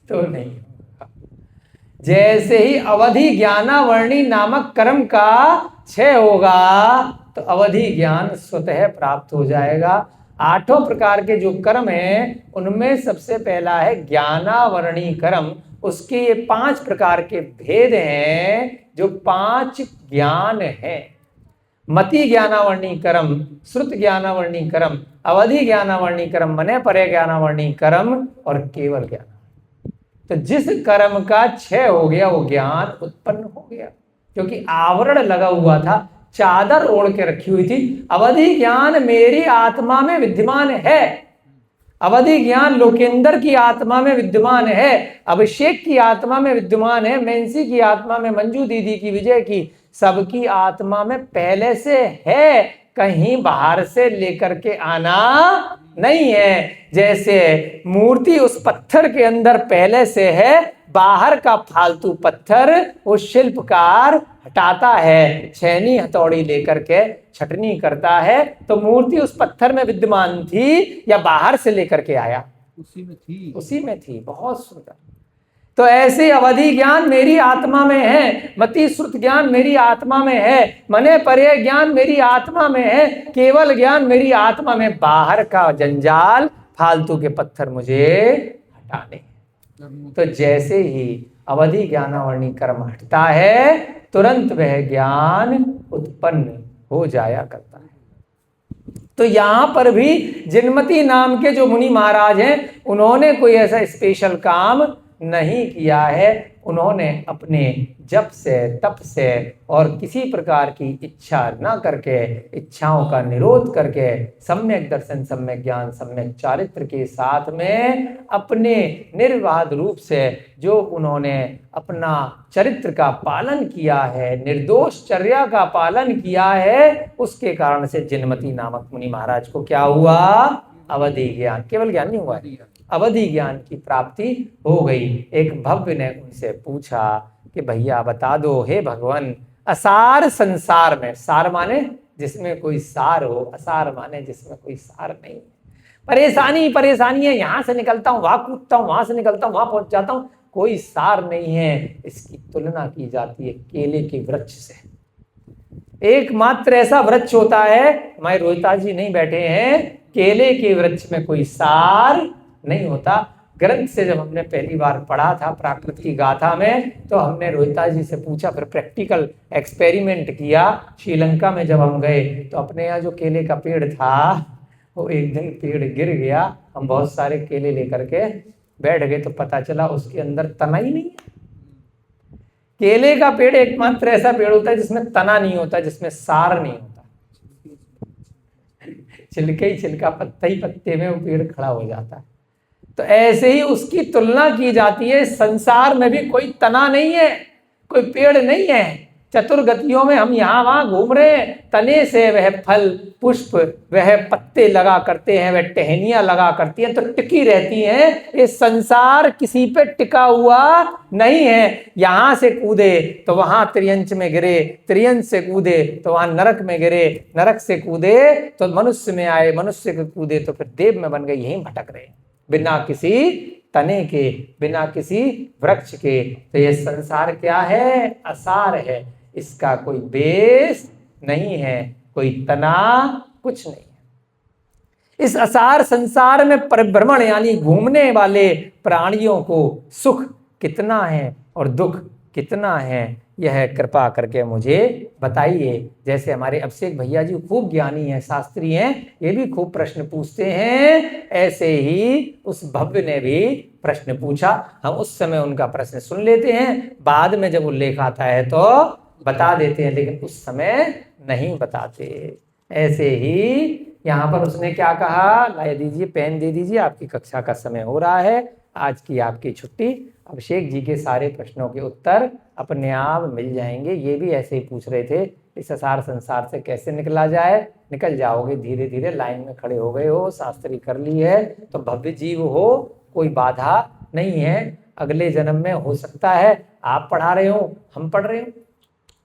तो नहीं होगा। जैसे ही अवधि ज्ञानावर्णी नामक कर्म का क्षय होगा तो अवधि ज्ञान स्वतः प्राप्त हो जाएगा। 8 प्रकार के जो कर्म हैं उनमें सबसे पहला है ज्ञानावर्णी कर्म। उसके ये 5 प्रकार के भेद हैं, जो 5 ज्ञान हैं। मति ज्ञानावर्णी कर्म, श्रुत ज्ञानावर्णी कर्म, अवधि ज्ञानावर्णी कर्म, मने परे ज्ञानावर्णी कर्म और केवल ज्ञान। तो जिस कर्म का क्षय हो गया वो ज्ञान उत्पन्न हो गया, क्योंकि आवरण लगा हुआ था, चादर ओढ़ के रखी हुई थी। अवधि ज्ञान मेरी आत्मा में विद्यमान है, अवधि ज्ञान लोकेंद्र की आत्मा में विद्यमान है, अभिषेक की आत्मा में विद्यमान है, मेंसी की आत्मा में, मंजू दीदी की, विजय की, सबकी आत्मा में पहले से है, कहीं बाहर से लेकर के आना नहीं है। जैसे मूर्ति उस पत्थर के अंदर पहले से है, बाहर का फालतू पत्थर वो शिल्पकार हटाता है, छेनी हथौड़ी लेकर के छटनी करता है। तो मूर्ति उस पत्थर में विद्यमान थी या बाहर से लेकर के आया? उसी में थी, उसी में थी। बहुत सुंदर। तो ऐसे अवधि ज्ञान मेरी आत्मा में है, मति श्रुत ज्ञान मेरी आत्मा में है, मने परे ज्ञान मेरी आत्मा में है, केवल ज्ञान मेरी आत्मा में। बाहर का जंजाल फालतू के पत्थर मुझे हटाने। तो जैसे ही अवधि ज्ञानावरणी कर्म हटता है, तुरंत वह ज्ञान उत्पन्न हो जाया करता है। तो यहां पर भी जिनमती नाम के जो मुनि महाराज हैं, उन्होंने कोई ऐसा स्पेशल काम नहीं किया है। उन्होंने अपने जप से, तप से और किसी प्रकार की इच्छा न करके, इच्छाओं का निरोध करके, सम्यक दर्शन, सम्यक ज्ञान, सम्यक चारित्र के साथ में अपने निर्बाध रूप से जो उन्होंने अपना चरित्र का पालन किया है, निर्दोष चर्या का पालन किया है, उसके कारण से जिनमती नामक मुनि महाराज को क्या हुआ? अवधि ज्ञान, केवल ज्ञान नहीं हुआ, अवधि ज्ञान की प्राप्ति हो गई। एक भव्य ने उनसे पूछा कि भैया बता दो, हे भगवान, असार संसार में, सार माने जिसमें कोई सार हो, असार माने जिसमें कोई सार नहीं, परेशानी परेशानी है, यहां से निकलता हूं वहां कूदता हूं, वहां से निकलता हूं वहां पहुंच जाता हूं, कोई सार नहीं है। इसकी तुलना की जाती है केले के वृक्ष से। एकमात्र ऐसा वृक्ष होता है, हमारे रोहिता जी नहीं बैठे हैं, केले के वृक्ष में कोई सार नहीं होता। ग्रंथ से जब हमने पहली बार पढ़ा था प्राकृत की गाथा में, तो हमने रोहिता जी से पूछा, फिर प्रैक्टिकल एक्सपेरिमेंट किया। श्रीलंका में जब हम गए तो अपने यहाँ जो केले का पेड़ था, वो एक दिन पेड़ गिर गया, हम बहुत सारे केले लेकर के बैठ गए, तो पता चला उसके अंदर तना ही नहीं है। केले का पेड़ एकमात्र ऐसा पेड़ होता है जिसमें तना नहीं होता, जिसमें सार नहीं होता, छिलके ही छिलका, पत्ते ही पत्ते में वो पेड़ खड़ा हो जाता है। तो ऐसे ही उसकी तुलना की जाती है, संसार में भी कोई तना नहीं है, कोई पेड़ नहीं है। चतुर्गतियों में हम यहाँ वहां घूम रहे हैं, तने से वह फल पुष्प, वह पत्ते लगा करते हैं, वह टहनियां लगा करती हैं, तो टिकी रहती हैं। ये संसार किसी पे टिका हुआ नहीं है। यहाँ से कूदे तो वहां त्रियंच में गिरे, त्रियंच से कूदे तो वहां नरक में गिरे, नरक से कूदे तो मनुष्य में आए, मनुष्य के कूदे तो फिर देव में बन गए। यहीं भटक रहे बिना किसी तने के, बिना किसी वृक्ष के। तो ये संसार क्या है? असार है, इसका कोई बेस नहीं है, कोई तना कुछ नहीं है। इस असार संसार में परिभ्रमण यानी घूमने वाले प्राणियों को सुख कितना है और दुख कितना है, यह कृपा करके मुझे बताइए। जैसे हमारे अभिषेक भैया जी खूब ज्ञानी हैं, शास्त्री हैं, ये भी खूब प्रश्न पूछते हैं, ऐसे ही उस भव्य ने भी प्रश्न पूछा। हम उस समय उनका प्रश्न सुन लेते हैं, बाद में जब उल्लेख आता है तो बता देते हैं, लेकिन उस समय नहीं बताते। ऐसे ही यहाँ पर उसने क्या कहा, लाए दीजिए, पेन दे दीजिए, आपकी कक्षा का समय हो रहा है, आज की आपकी छुट्टी। अभिषेक जी के सारे प्रश्नों के उत्तर अपने आप मिल जाएंगे। ये भी ऐसे ही पूछ रहे थे, इस असार संसार से कैसे निकला जाए। निकल जाओगे धीरे धीरे, लाइन में खड़े हो गए हो, शास्त्री कर ली है तो भव्य जीव हो, कोई बाधा नहीं है। अगले जन्म में हो सकता है आप पढ़ा रहे हो, हम पढ़ रहे हो,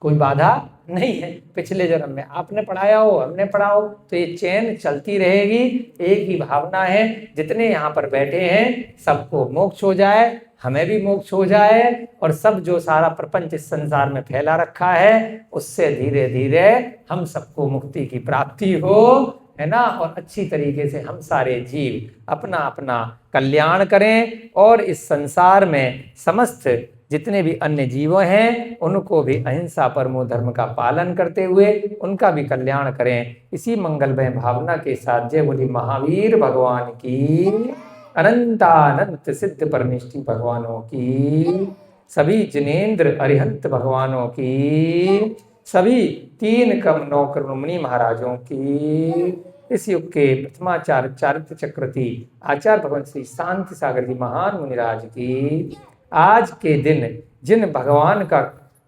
कोई बाधा नहीं है। पिछले जन्म में आपने पढ़ाया हो, हमने पढ़ा हो, तो ये चेन चलती रहेगी। एक ही भावना है, जितने यहाँ पर बैठे हैं सबको मोक्ष हो जाए, हमें भी मोक्ष हो जाए, और सब जो सारा प्रपंच इस संसार में फैला रखा है उससे धीरे धीरे हम सबको मुक्ति की प्राप्ति हो, है ना। और अच्छी तरीके से हम सारे जीव अपना अपना कल्याण करें, और इस संसार में समस्त जितने भी अन्य जीव हैं उनको भी अहिंसा परमो धर्म का पालन करते हुए उनका भी कल्याण करें। इसी मंगलमय भावना के साथ जय बोली महावीर भगवान की, अनंतानंत सिद्ध परमेष्टि भगवानों की, सभी जिनेन्द्र अरिहंत भगवानों की, सभी 3 कम 9 करोड़ मुनि महाराजों की इस युग के प्रथमाचार्य चारित्र चक्रवर्ती आचार्य भगवान श्री शांति सागर जी महान मुनिराज की आज के दिन जिन भगवान का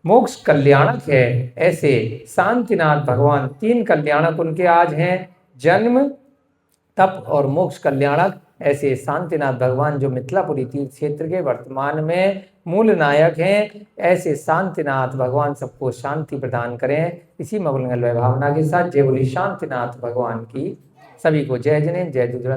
मोक्ष कल्याणक है, ऐसे शांतिनाथ भगवान 3 कल्याणक उनके आज हैं, जन्म, तप और मोक्ष कल्याणक। ऐसे शांतिनाथ भगवान जो मिथिलापुरी तीर्थ क्षेत्र के वर्तमान में मूल नायक हैं, ऐसे शांतिनाथ भगवान सबको शांति प्रदान करें। इसी मंगल भावना के साथ जय बोली शांतिनाथ भगवान की। सभी को जय जय, जय दुर्गा।